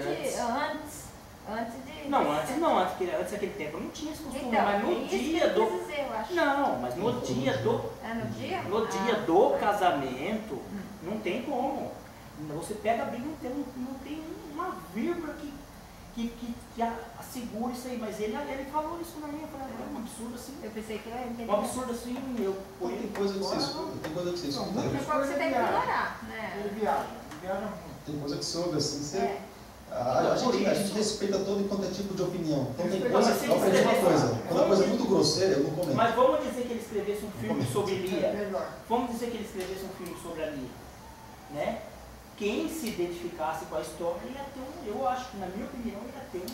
daquele tempo não tinha esse costume, Então, mas no isso que dia eu do. quis dizer, eu acho. Não, mas no dia do. No dia do casamento, não tem como. Você pega a Bíblia, não tem uma vírgula que assegura isso aí, mas ele falou isso na minha, eu falei, é um absurdo assim. Eu pensei que eu ia entender. Um absurdo assim, tem coisa que você escuta, tem coisa que você escuta. Tem coisa que você tem que ignorar, né? Ele viaja muito. Tem coisa que você ouve assim, você A gente respeita todo e quanto é tipo de opinião. Então tem coisa, eu aprendi uma coisa, quando a coisa é muito grosseira, eu não comento. Mas vamos dizer que ele escrevesse um filme sobre Lia. Vamos dizer que ele escrevesse um filme sobre a Lia. Né? Quem se identificasse com a história ia ter eu acho que, na minha opinião, ia ter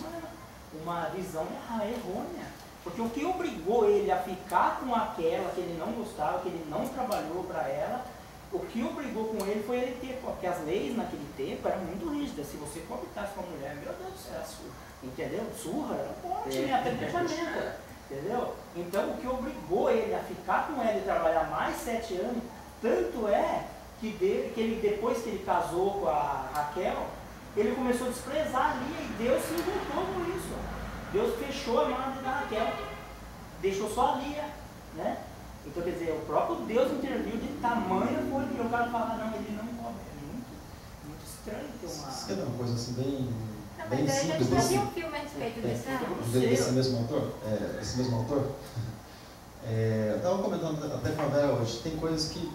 uma visão errônea. Porque o que obrigou ele a ficar com aquela que ele não gostava, que ele não trabalhou para ela, o que obrigou com ele foi ele ter, porque as leis naquele tempo eram muito rígidas. Se você coabitasse com a mulher, meu Deus do céu, era surra, entendeu? Surra era morte, apedrejamento, entendeu? Então o que obrigou ele a ficar com ela e trabalhar mais 7 anos, tanto é que ele, depois que ele casou com a Raquel, ele começou a desprezar a Lia e Deus se envoltou com isso. Deus fechou a mão da Raquel, deixou só a Lia, né? Então, quer dizer, o próprio Deus interviu de tamanho foi que o cara falar, não, ele não come. É muito estranho ter uma... Isso quer dar uma coisa assim bem Mas simples. a gente já viu um filme a respeito disso, né? Esse mesmo autor? Esse mesmo autor? Eu estava comentando até com a Vera hoje, tem coisas que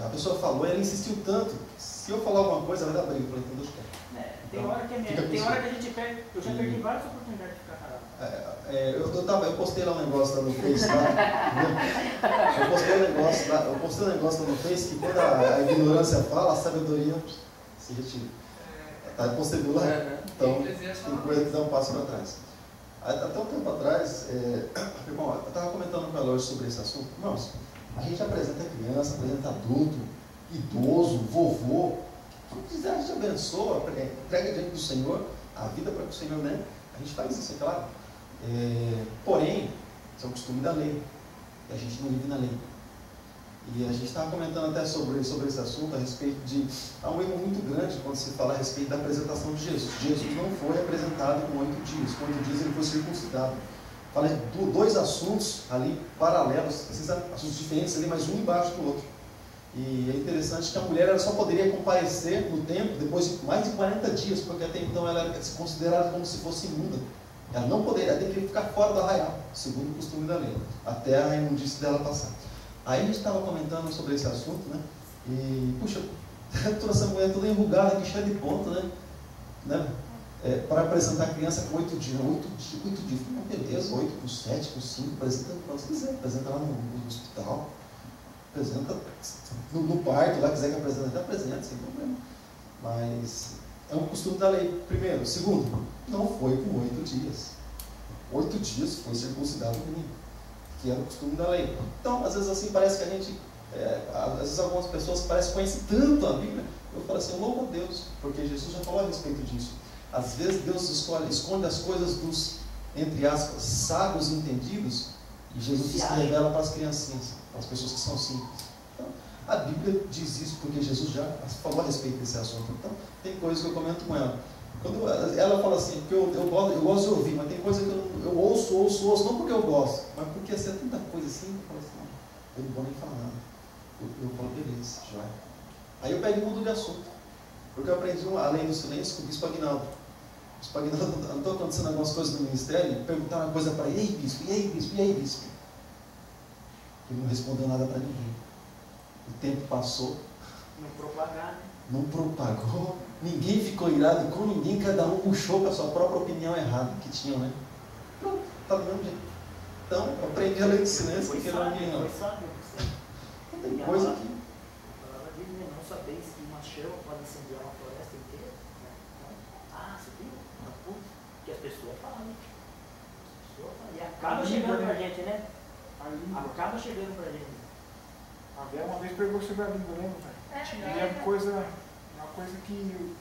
a pessoa falou e ela insistiu tanto, se eu falar alguma coisa, vai dar briga. Eu falei, então deixa eu tem hora que é mesmo, tem hora que a gente perde, eu já perdi várias oportunidades de ficar calado. Eu postei lá um negócio lá no Face lá, eu postei um negócio lá no Face que quando a ignorância fala, a sabedoria se retira. Eu postei lá, então tem coisa que dá um passo para trás. Até um tempo atrás, irmão, eu estava comentando com ela hoje sobre esse assunto. Irmãos, a gente apresenta criança, apresenta adulto, idoso, vovô. Se quiser, a gente abençoa, entrega diante do Senhor a vida para que o Senhor, né? A gente faz isso, é claro. Porém, isso é o costume da lei. E a gente não vive na lei. E a gente estava comentando até sobre esse assunto, a respeito de... Há um erro muito grande quando se fala a respeito da apresentação de Jesus. Jesus não foi apresentado com 8 dias. Com 8 dias ele foi circuncidado. Fala de 2 assuntos ali paralelos, assuntos diferentes ali, mas um embaixo do outro. E é interessante que a mulher ela só poderia comparecer no templo depois de mais de 40 dias, porque até então ela era considerada como se fosse imunda. Ela não poderia, ela teria que ficar fora do arraial, segundo o costume da lei, até a imundície dela passar. Aí a gente estava comentando sobre esse assunto, né? E, puxa, toda essa mulher toda enrugada, cheia de ponta, né? Para apresentar a criança com 8 dias. 8 dias, não, beleza, 8 com 7, com 5, apresenta quando você quiser, apresenta lá no hospital. Apresenta no parque, lá quiser que apresenta, sem problema. Mas é um costume da lei, primeiro. Segundo, não foi com 8 dias. 8 dias foi circuncidado o menino, que era o costume da lei. Então, às vezes assim, parece que a gente, às vezes algumas pessoas parecem conhecer tanto a Bíblia. Eu falo assim, louvo a Deus, porque Jesus já falou a respeito disso. Às vezes Deus esconde as coisas dos, entre aspas, sábios entendidos, e Jesus se revela para as criancinhas, para as pessoas que são simples. Então, a Bíblia diz isso porque Jesus já falou a respeito desse assunto. Então, tem coisas que eu comento com ela. Quando ela fala assim, porque eu gosto de ouvir, mas tem coisa que eu ouço, não porque eu gosto, mas porque assim, é tanta coisa assim, eu falo assim, não, eu não vou nem falar nada. Eu falo, beleza, já. Aí eu pego e mudo de assunto. Porque eu aprendi, além do silêncio, com o bispo Aguinaldo. O bispo Aguinaldo, não estou acontecendo algumas coisas no ministério, perguntaram uma coisa para ele, e aí bispo, e aí bispo, e aí bispo? Ele não respondeu nada para ninguém. O tempo passou. Não propagou. Ninguém ficou irado com ninguém, cada um puxou para a sua própria opinião errada que tinham, né? Pronto, está do mesmo jeito. Então, eu aprendi a lei de silêncio, porque não ninguém não. Não tem coisa aqui. A palavra diz, não sabeis que uma chama pode incendiar uma floresta inteira? Você viu? Que as pessoas falam. E acaba chegando para a gente, né? Acaba chegando para a gente. A Vera uma vez pegou sobre a língua, lembra, velho? E é uma coisa que...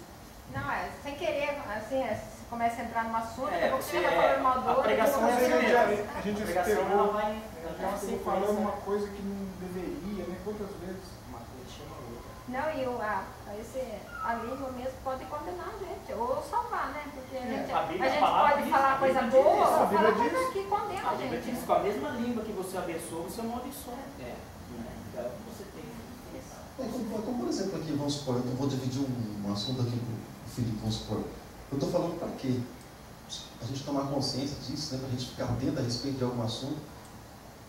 Não, sem querer, assim, você começa a entrar num assunto, daqui a pouco você você vai falando mal do outro. A pregação é assim mesmo. A gente A pregação ela vai ficou falando uma coisa que não deveria, né? Quantas vezes? Uma coisa chama outra. Não, e a língua mesmo pode condenar a gente, ou salvar, né? Porque a gente pode falar coisa boa, ou falar coisa que condena a gente. A Bíblia diz, com a mesma língua que você abençoa, você amaldiçoa. Então você tem que... Como por exemplo aqui, vamos supor, eu vou dividir um assunto aqui com o Felipe, vamos supor. Eu estou falando para quê? A gente tomar consciência disso, né? Para a gente ficar atento a respeito de algum assunto,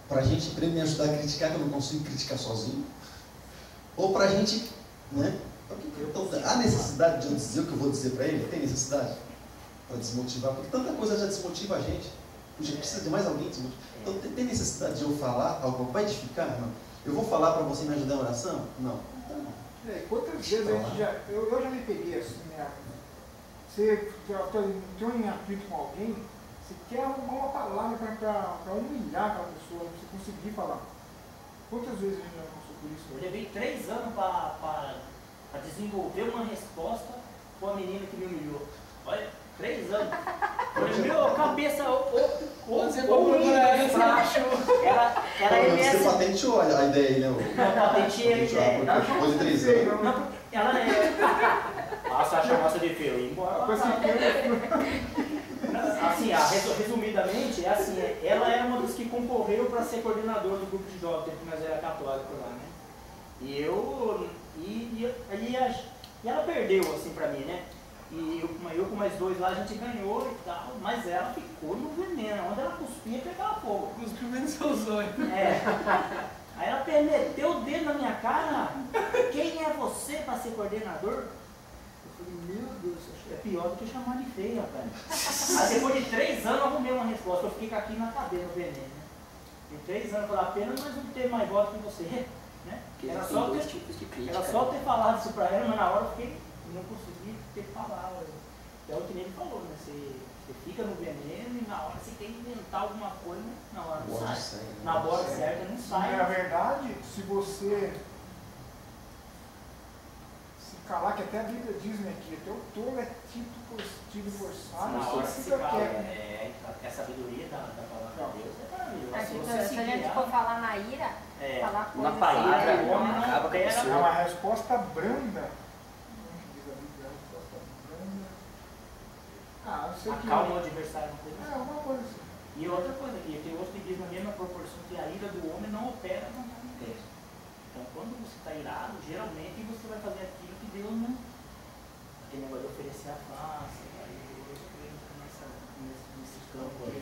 para a gente me ajudar a criticar, que eu não consigo criticar sozinho, ou para a gente, né, Então, há necessidade de eu dizer o que eu vou dizer para ele? Tem necessidade? Para desmotivar? Porque tanta coisa já desmotiva a gente. A gente precisa de mais alguém desmotivar. Então, tem necessidade de eu falar algo que vai edificar? Não. Eu vou falar para você me ajudar em oração? Não. Então, quantas vezes a gente eu já me peguei assim, né? Você tem um atrito com alguém, você quer arrumar uma palavra para humilhar aquela pessoa, para você conseguir falar. Quantas vezes a gente já passou por isso? Eu levei 3 anos para desenvolver uma resposta para a menina que me humilhou. Olha, 3 anos. Meu, cabeça, você você patenteou a ideia aí, né? Eu patenteei a ideia. Depois de 3 anos. Ela é. Nossa, acha massa de feio. Embora. Assim, resumidamente, é assim, ela era uma das que concorreu para ser coordenador do grupo de jovens, que nós era católico lá, né? E ela perdeu, assim, pra mim, né? E eu com mais 2 lá, a gente ganhou e tal, mas ela ficou no veneno. Onde ela cuspia, pegava fogo. Cuspiu no seu zóio. Aí ela meteu o dedo na minha cara. Quem é você para ser coordenador? Eu falei, meu Deus, é pior do que chamar de feia, rapaz. Aí depois de 3 anos eu arrumei uma resposta. Eu fiquei aqui na cadeia, no veneno, né? Em 3 anos pela pena, mas não ter mais voto que você, né? Era só ter falado isso pra ela, mas na hora eu fiquei, não consegui ter falado. É o que ele falou, né? Você fica no veneno e na hora você tem que inventar alguma coisa, na hora não sai. Na hora certa não sai. Na verdade, se você se calar, que até a Bíblia diz, né, que até o tolo é tido forçado, na hora você se fica cala, quieto. a sabedoria da palavra de Deus é maravilhosa. Se a gente for falar na ira, falar coisas uma palavra, assim, o homem não acaba com a É pessoa. uma resposta branda. Como diz a Bíblia, resposta branda. Eu sei que... Acalma o adversário, uma coisa assim. uma coisa assim. E outra coisa, que tem outro que diz na mesma proporção que a ira do homem não opera na vontade de Deus. Então, quando você está irado, geralmente você vai fazer aquilo que Deus não. Aquele negócio de oferecer a face, nesse campo aí.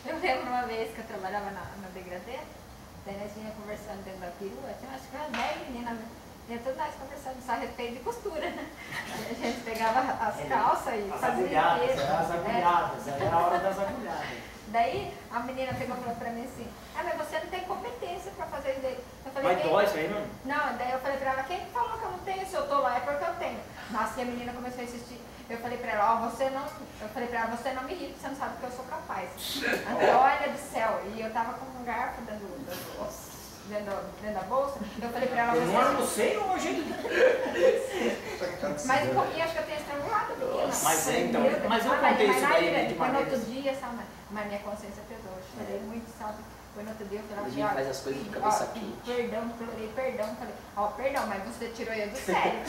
Eu lembro uma vez que eu trabalhava na Degradê, daí nós vinha conversando dentro da perua, tinha acho que umas 10 meninas, e todas nós conversando só a respeito de costura, né? A gente pegava as calças e fazia As agulhadas, era a hora das agulhadas. Daí a menina pegou e falou pra mim assim, mas você não tem competência pra fazer isso daí. Eu falei, Mas dói isso aí, não? Não, daí eu falei pra ela, quem falou que eu não tenho? Se eu tô lá é porque eu tenho. Nossa, e a menina começou a insistir. Eu falei pra ela, você não me irrita, você não sabe que eu sou capaz. Olha do céu, e eu tava com um garfo dentro da bolsa, eu falei pra ela, eu não almocei hoje. Mas um pouquinho, acho que eu tenho estrangulado, menina. Mas eu contei isso daí de Foi no maneira. outro dia, sabe? Mas minha consciência pesou, eu chorei muito, sabe? Foi no outro dia, eu falei, A gente faz as coisas de cabeça quente. Perdão, falei, perdão, mas você tirou eu do sério.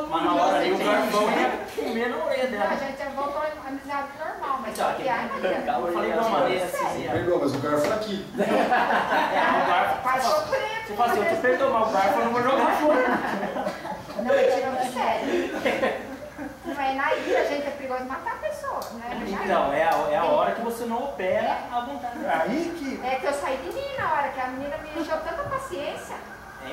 Mas na hora ali o garfão ia comer na orelha Não, a dela. gente voltou à amizade normal, mas Então, só que ai, Maria. Eu falei de uma maneira assim. Perdoa, mas o garfo é aqui. Passou preto. Você fala assim, eu te perdoo, mas o garfo eu não vou jogar fora. Não, eu tirou do sério. Mas na ira, gente, é perigoso matar a pessoa, não é verdade? Então, é a hora que você não opera à vontade. Aí que... É que eu saí de mim na hora, que a menina me encheu tanta paciência.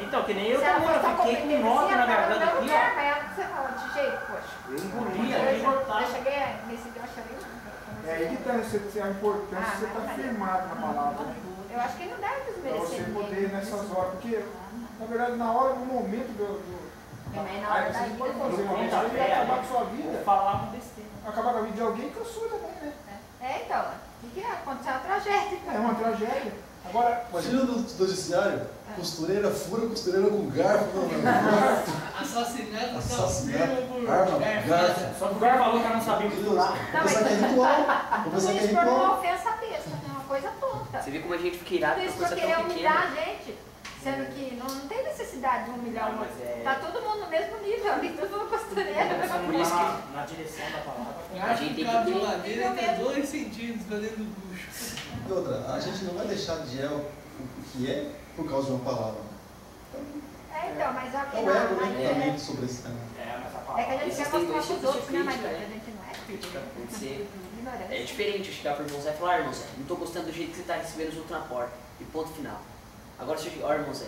Então, que nem eu Se ela também, fosse eu fiquei com nota na garganta não aqui, quer, ó. mas ela você fala de jeito, poxa. Eu engoli aqui e cortava. Eu cheguei, nesse dia eu chorei muito. É aí que está a importância de você estar firmado na palavra, né? Eu acho que não deve Para desmerecer você poder ninguém. nessas horas, porque na verdade na hora, no momento Mas na hora da você pode ira, fazer uma no coisa que vai acabar com a sua Vou vida, falar uma besteira. acabar com a vida de alguém que a sua também, né? então, o que aconteceu? Uma tragédia. É uma tragédia. Agora, Imagina do noticiário, costureira fura costureira com garfo. Assassinato Assassinato, arma, garfo. Só que o cara falou que eu não sabia costurar. Vou pensar que é ritual. Vou pensar que é Isso foi uma ritual. ofensa besta, é uma coisa tonta. Você vê como a gente fica irado Tudo por isso pra coisa querer tão humilhar pequena. a gente, sendo que não tem necessidade de humilhar o Não, outro. mas é- Tá todo mundo no mesmo nível, ali tudo costureiro. Por isso que- na direção da palavra. A gente tem que cabo de ter- madeira até 2 centímetros pra dentro do bucho. E outra, a gente não vai deixar de o que é por causa de uma palavra. Então, mas ó, É que o não, ego, né? mas Também sobre esse tema. Mas a é que a palavra. gente quer Existem mostrar dois pros tipos de outros, né, crítica, Maria? né? A gente não é Crítica pode ser. ignorante. É diferente eu chegar pro irmão Zé e falar, irmão Zé, não tô gostando do jeito que você tá recebendo os outros na porta. E ponto final. Agora se eu chegar, ó, irmão Zé,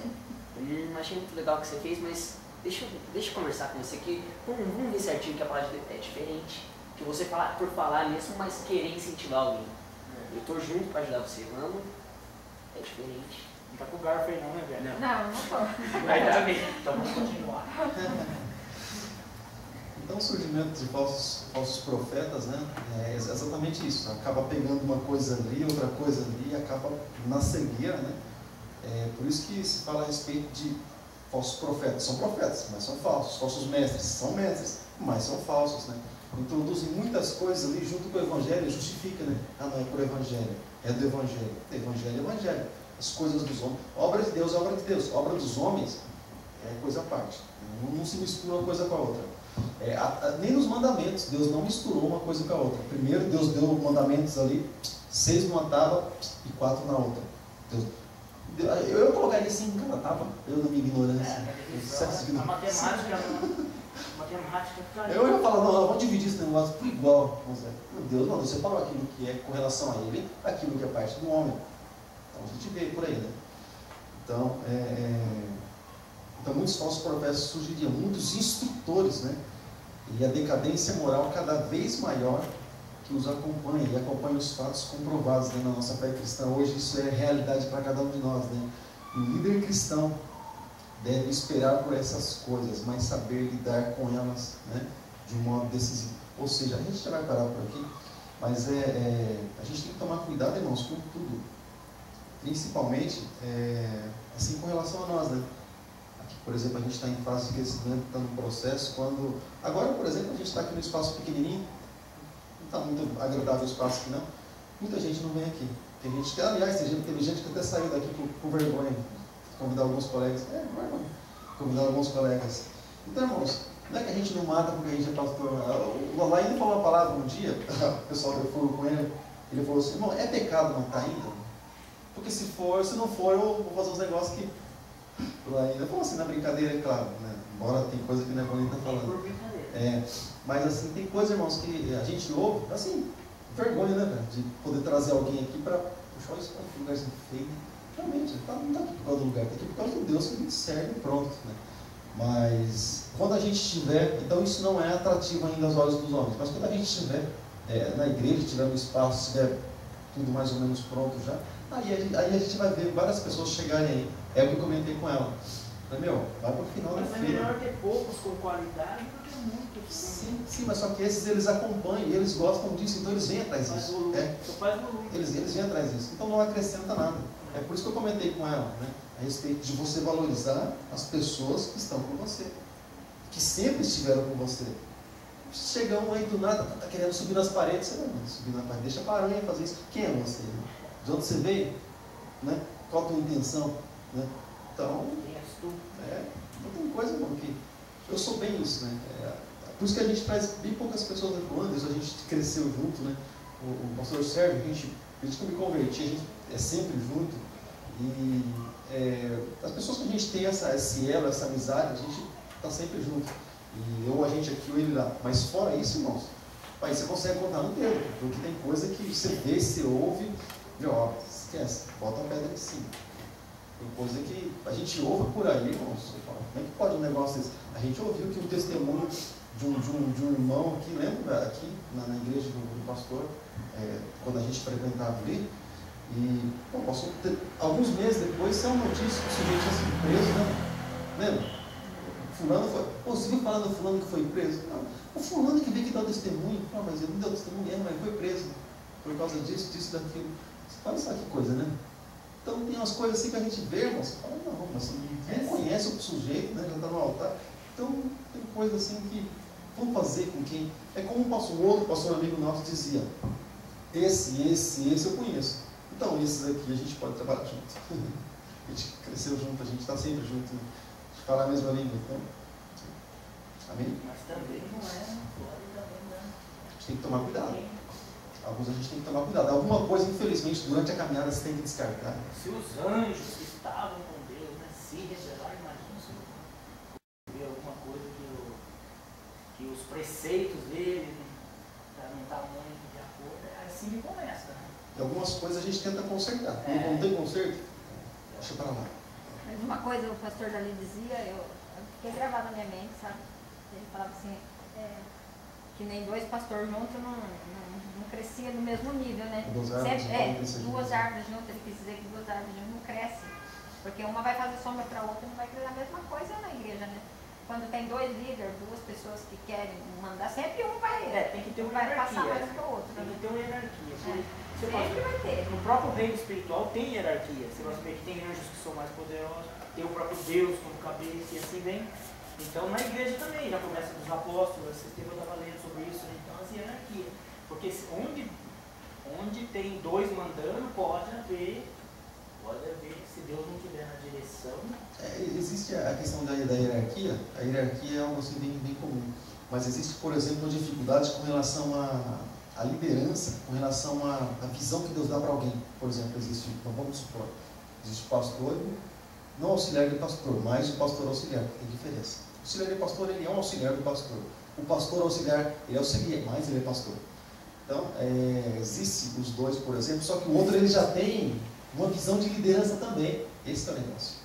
Eu não achei muito legal o que você fez, mas deixa eu conversar com você aqui. Vamos ver certinho que a palavra é diferente. Que você falar por falar mesmo, mas querer incentivar alguém. Eu tô junto pra ajudar você, vamos. É diferente. Não tá com o garfo aí não, né, velho? Não tô. Ainda bem. Então vamos continuar. Então o surgimento de falsos profetas, né, é exatamente isso. Acaba pegando uma coisa ali, outra coisa ali, e acaba na cegueira, né? Por isso que se fala a respeito de falsos profetas. São profetas, mas são falsos. Falsos mestres, são mestres, mas são falsos, né? Introduzem muitas coisas ali junto com o evangelho, justifica, né? Ah, não é por evangelho, é do evangelho. Evangelho é evangelho. As coisas dos homens. Obra de Deus é obra de Deus. Obra dos homens é coisa à parte. Não se mistura uma coisa com a outra. Nem nos mandamentos, Deus não misturou uma coisa com a outra. Primeiro, Deus deu mandamentos ali, 6 numa tábua e 4 na outra. Eu colocaria assim em cada tábua, eu na minha ignorância. A matemática eu ia falar, não, vamos dividir esse negócio por igual. Meu Deus, não, você falou aquilo que é com relação a ele, aquilo que é parte do homem. Então a gente vê por aí, né? Então muitos falsos profetas surgiriam, muitos instrutores, né? E a decadência moral cada vez maior que os acompanha, e acompanha os fatos comprovados, né, na nossa fé cristã. Hoje isso é realidade para cada um de nós, né? E o líder cristão deve esperar por essas coisas, mas saber lidar com elas, né, de um modo decisivo. Ou seja, a gente já vai parar por aqui, mas a gente tem que tomar cuidado, irmãos, com tudo. Principalmente, assim, com relação a nós, né? Aqui, por exemplo, a gente está em fase de crescimento, está no processo, agora, por exemplo, a gente está aqui no espaço pequenininho, não está muito agradável o espaço aqui, não. Muita gente não vem aqui. Tem gente que, aliás, teve gente que até saiu daqui por vergonha. Convidar alguns colegas. Convidar alguns colegas. Então, irmãos, não é que a gente não mata porque a gente é pastor. O Alain falou uma palavra um dia, o pessoal que eu fui com ele, ele falou assim, irmão, é pecado matar ainda? Porque se não for, eu vou fazer uns negócios que... O Alain falou assim, na brincadeira, é claro, né? Embora tem coisa que não é bonita falando. Mas assim, tem coisa, irmãos, que a gente ouve, assim, vergonha, né, velho? De poder trazer alguém aqui para puxar isso para um lugarzinho feio. Realmente, não está aqui por causa do lugar, está aqui por causa do Deus que a gente serve e pronto, né? Mas quando a gente estiver, então isso não é atrativo ainda aos olhos dos homens, mas quando a gente estiver na igreja, estiver no espaço, estiver tudo mais ou menos pronto já, aí a gente vai ver várias pessoas chegarem aí. É o que eu comentei com ela. Falei, vai para o final da feira. Mas é melhor ter poucos com qualidade do que muitos. Sim, mas só que esses eles acompanham e eles gostam disso, então eles vêm atrás disso. Eles vêm atrás disso, então não acrescenta nada. É por isso que eu comentei com ela, né, a respeito de você valorizar as pessoas que estão com você, que sempre estiveram com você. Chega um aí do nada, está querendo subir nas paredes, você não subir na parede, deixa para a aranha fazer isso. Quem é você? Né? De onde você veio? Né? Qual a tua intenção? Né? Então, tem coisa, irmão, que eu sou bem isso, né? Por isso que a gente traz bem poucas pessoas da Ruanda, a gente cresceu junto, né? O pastor Sérgio, desde que eu me converti, a gente é sempre junto. E as pessoas que a gente tem esse elo, essa amizade, a gente está sempre junto. E ou a gente aqui ou ele lá. Mas fora isso, irmãos, aí você consegue contar no dedo, porque tem coisa que você vê, você ouve, e ó, esquece, bota a pedra em cima. Tem coisa que a gente ouve por aí, irmãos. Você fala, como é que pode um negócio desse? A gente ouviu que um testemunho de um irmão aqui, lembra? Aqui na igreja do pastor, quando a gente frequentava ali, e passou alguns meses depois, saiu uma notícia que o sujeito tinha sido preso, né? Lembra? Fulano foi. Você viu falando do fulano que foi preso? Não, o fulano que veio que dá o testemunho. Não, mas ele não deu testemunho, mas foi preso por causa disso, daquilo. Você fala, sabe que coisa, né? Então tem umas coisas assim que a gente vê, irmão, você fala, não, mas você não conhece o sujeito, né? Já está no altar. Então tem coisa assim que vamos fazer com quem. É como um outro pastor amigo nosso dizia, esse eu conheço. Então esses aqui a gente pode trabalhar junto. A gente cresceu junto, a gente está sempre junto, né? A gente fala a mesma língua, então. Amém? Mas também não pode também não. A gente tem que tomar cuidado. Alguns a gente tem que tomar cuidado. Alguma coisa, infelizmente, durante a caminhada você tem que descartar. Se os anjos que estavam com Deus, né, se rebelaram, imagina se ver alguma coisa que os preceitos dele não estavam muito de acordo, é assim que começa, né? E algumas coisas a gente tenta consertar. Quando não tem conserto, deixa para lá. Mas uma coisa o pastor Dali dizia, eu fiquei gravado na minha mente, sabe? Ele falava assim, que nem dois pastores juntos não crescia no mesmo nível, né? Duas árvores Duas árvores juntas, ele quis dizer que duas árvores juntas não crescem. Porque uma vai fazer sombra para a outra, não vai crescer a mesma coisa na igreja, né? Quando tem dois líderes, duas pessoas que querem mandar, sempre um vai, tem que ter uma vai passar hierarquia. mais para o outro. Tem Né? que ter uma hierarquia. Sempre vai ter. No próprio reino espiritual tem hierarquia. Você vai saber que tem anjos que são mais poderosos, tem o próprio Deus como cabeça e assim vem. Então na igreja também, já começa dos apóstolos, vocês têm outra lendo sobre isso, né? Então as hierarquias. Porque onde tem dois mandando, pode haver, se Deus não estiver na direção. Existe a questão da hierarquia, a hierarquia é algo assim bem comum. Mas existe, por exemplo, uma dificuldade com relação à liderança, com relação à visão que Deus dá para alguém. Por exemplo, então vamos supor, existe o pastor, não auxiliar de pastor, mas o pastor auxiliar, tem diferença. O auxiliar de pastor, ele é um auxiliar do pastor. O pastor auxiliar, ele é auxiliar, mas ele é pastor. Então, existe os dois, por exemplo, só que o outro ele já tem uma visão de liderança também. Esse é o negócio.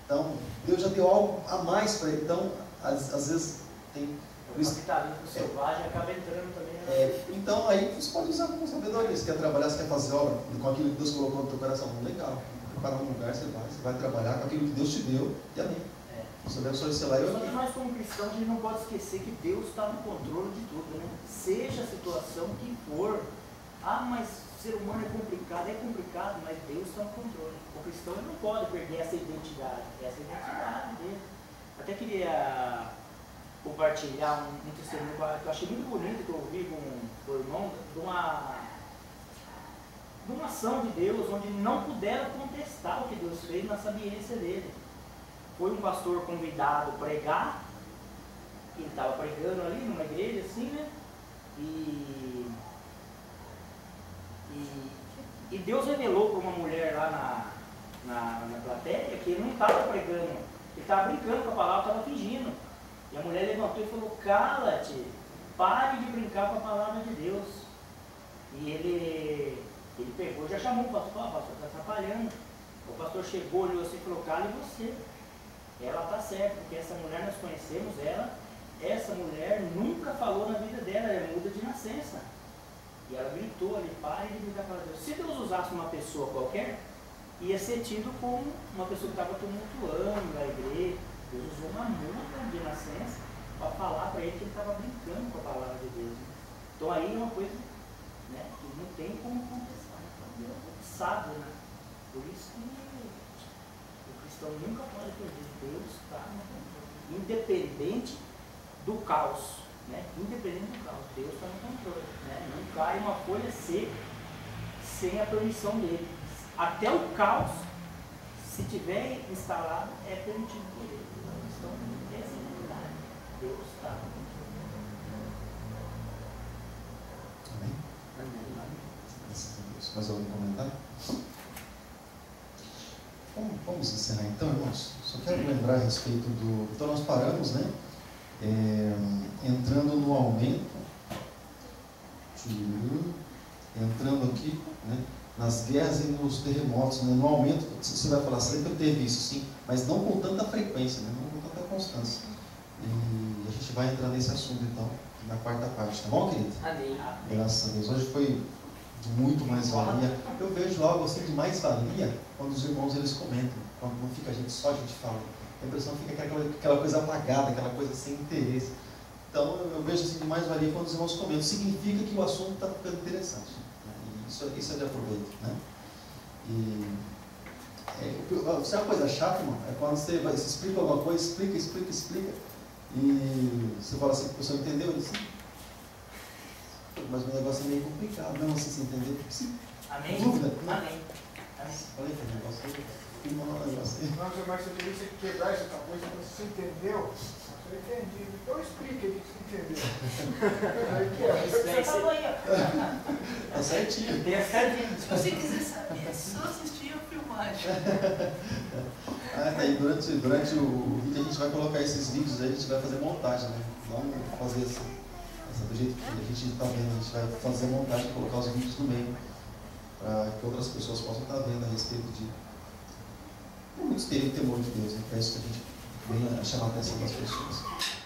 Então, Deus já deu algo a mais para ele. Então, às vezes tem... O capitalismo selvagem acaba entrando também. Né? Então, aí você pode usar com sabedoria. Você quer trabalhar, você quer fazer obra com aquilo que Deus colocou no teu coração. Legal. Preparar um lugar, você vai trabalhar com aquilo que Deus te deu. E amém. Você abençoe esse lá. Só que nós, como cristãos, a gente não pode esquecer que Deus está no controle de tudo, né? Seja a situação que for. Mas o ser humano é complicado, mas Deus está no controle. O cristão não pode perder essa identidade dele. Até queria compartilhar um testemunho que eu achei muito bonito, que eu ouvi com o irmão, de uma ação de Deus, onde não puderam contestar o que Deus fez na sabiência dele. Foi um pastor convidado a pregar, ele estava pregando ali numa igreja, assim, né? E Deus revelou para uma mulher lá na plateia que ele não estava pregando, ele estava brincando com a palavra, estava fingindo. E a mulher levantou e falou: cala-te, pare de brincar com a palavra de Deus. E ele pegou e já chamou o pastor: pastor, está atrapalhando. O pastor chegou, olhou assim e falou: cale você. Ela está certa, porque essa mulher nós conhecemos ela, essa mulher nunca falou na vida dela, ela é muda de nascença. E ela gritou ali: pare de brincar com Deus. Se Deus usasse uma pessoa qualquer, ia ser tido como uma pessoa que estava tumultuando a igreja. Deus usou uma muda de nascença para falar para ele que ele estava brincando com a palavra de Deus. Né? Então aí é uma coisa, né, que não tem como contestar. Então Deus sabe, né? Por isso que o cristão nunca pode perder. Deus está no controle. Independente do caos. Né? Independente do caos, Deus está no controle. Né? Não cai uma folha seca sem a permissão dele. Até o caos, se tiver instalado, é permitido por ele. Então, essa é a verdade. Deus está no controle. Amém? Amém. Graças a Deus. Mais algum comentário? Vamos encerrar então, irmãos. Só quero lembrar a respeito do... Então nós paramos, né? Entrando no aumento, entrando aqui, né? Nas guerras e nos terremotos, né? No aumento, você vai falar, sempre teve isso, sim, mas não com tanta frequência, né? Não com tanta constância. E a gente vai entrar nesse assunto então, na quarta parte, tá bom, querido? Amém. Graças a Deus. Hoje foi de muito mais valia. Eu vejo algo assim de mais valia quando os irmãos eles comentam, quando não fica só a gente falando. A impressão fica aquela coisa apagada, aquela coisa sem interesse. Então eu vejo assim de mais valia quando os irmãos comentam. Significa que o assunto está ficando interessante. Né? E isso é de aproveito. Né? Isso é uma coisa chata, irmão. É quando você explica alguma coisa, explica. E você fala assim, o pessoal entendeu isso? Mas o negócio é meio complicado, não assim se entender. Sim. Amém? Dúvida? Amém. Falei que o negócio aí. Não, mas você teria que quebrar essa coisa, você entendeu? Eu entendi. Então explica aí que você entendeu. Você falou aí, ó. Tá certinho. Se você quiser saber, é só assistir a filmagem. Daí durante o vídeo a gente vai colocar esses vídeos aí, a gente vai fazer montagem, né? Vamos fazer do jeito que a gente está vendo, a gente vai fazer a montagem e colocar os vídeos no meio, para que outras pessoas possam estar vendo a respeito muitos terem temor de Deus, né? É isso que a gente vem a chamar a atenção das pessoas.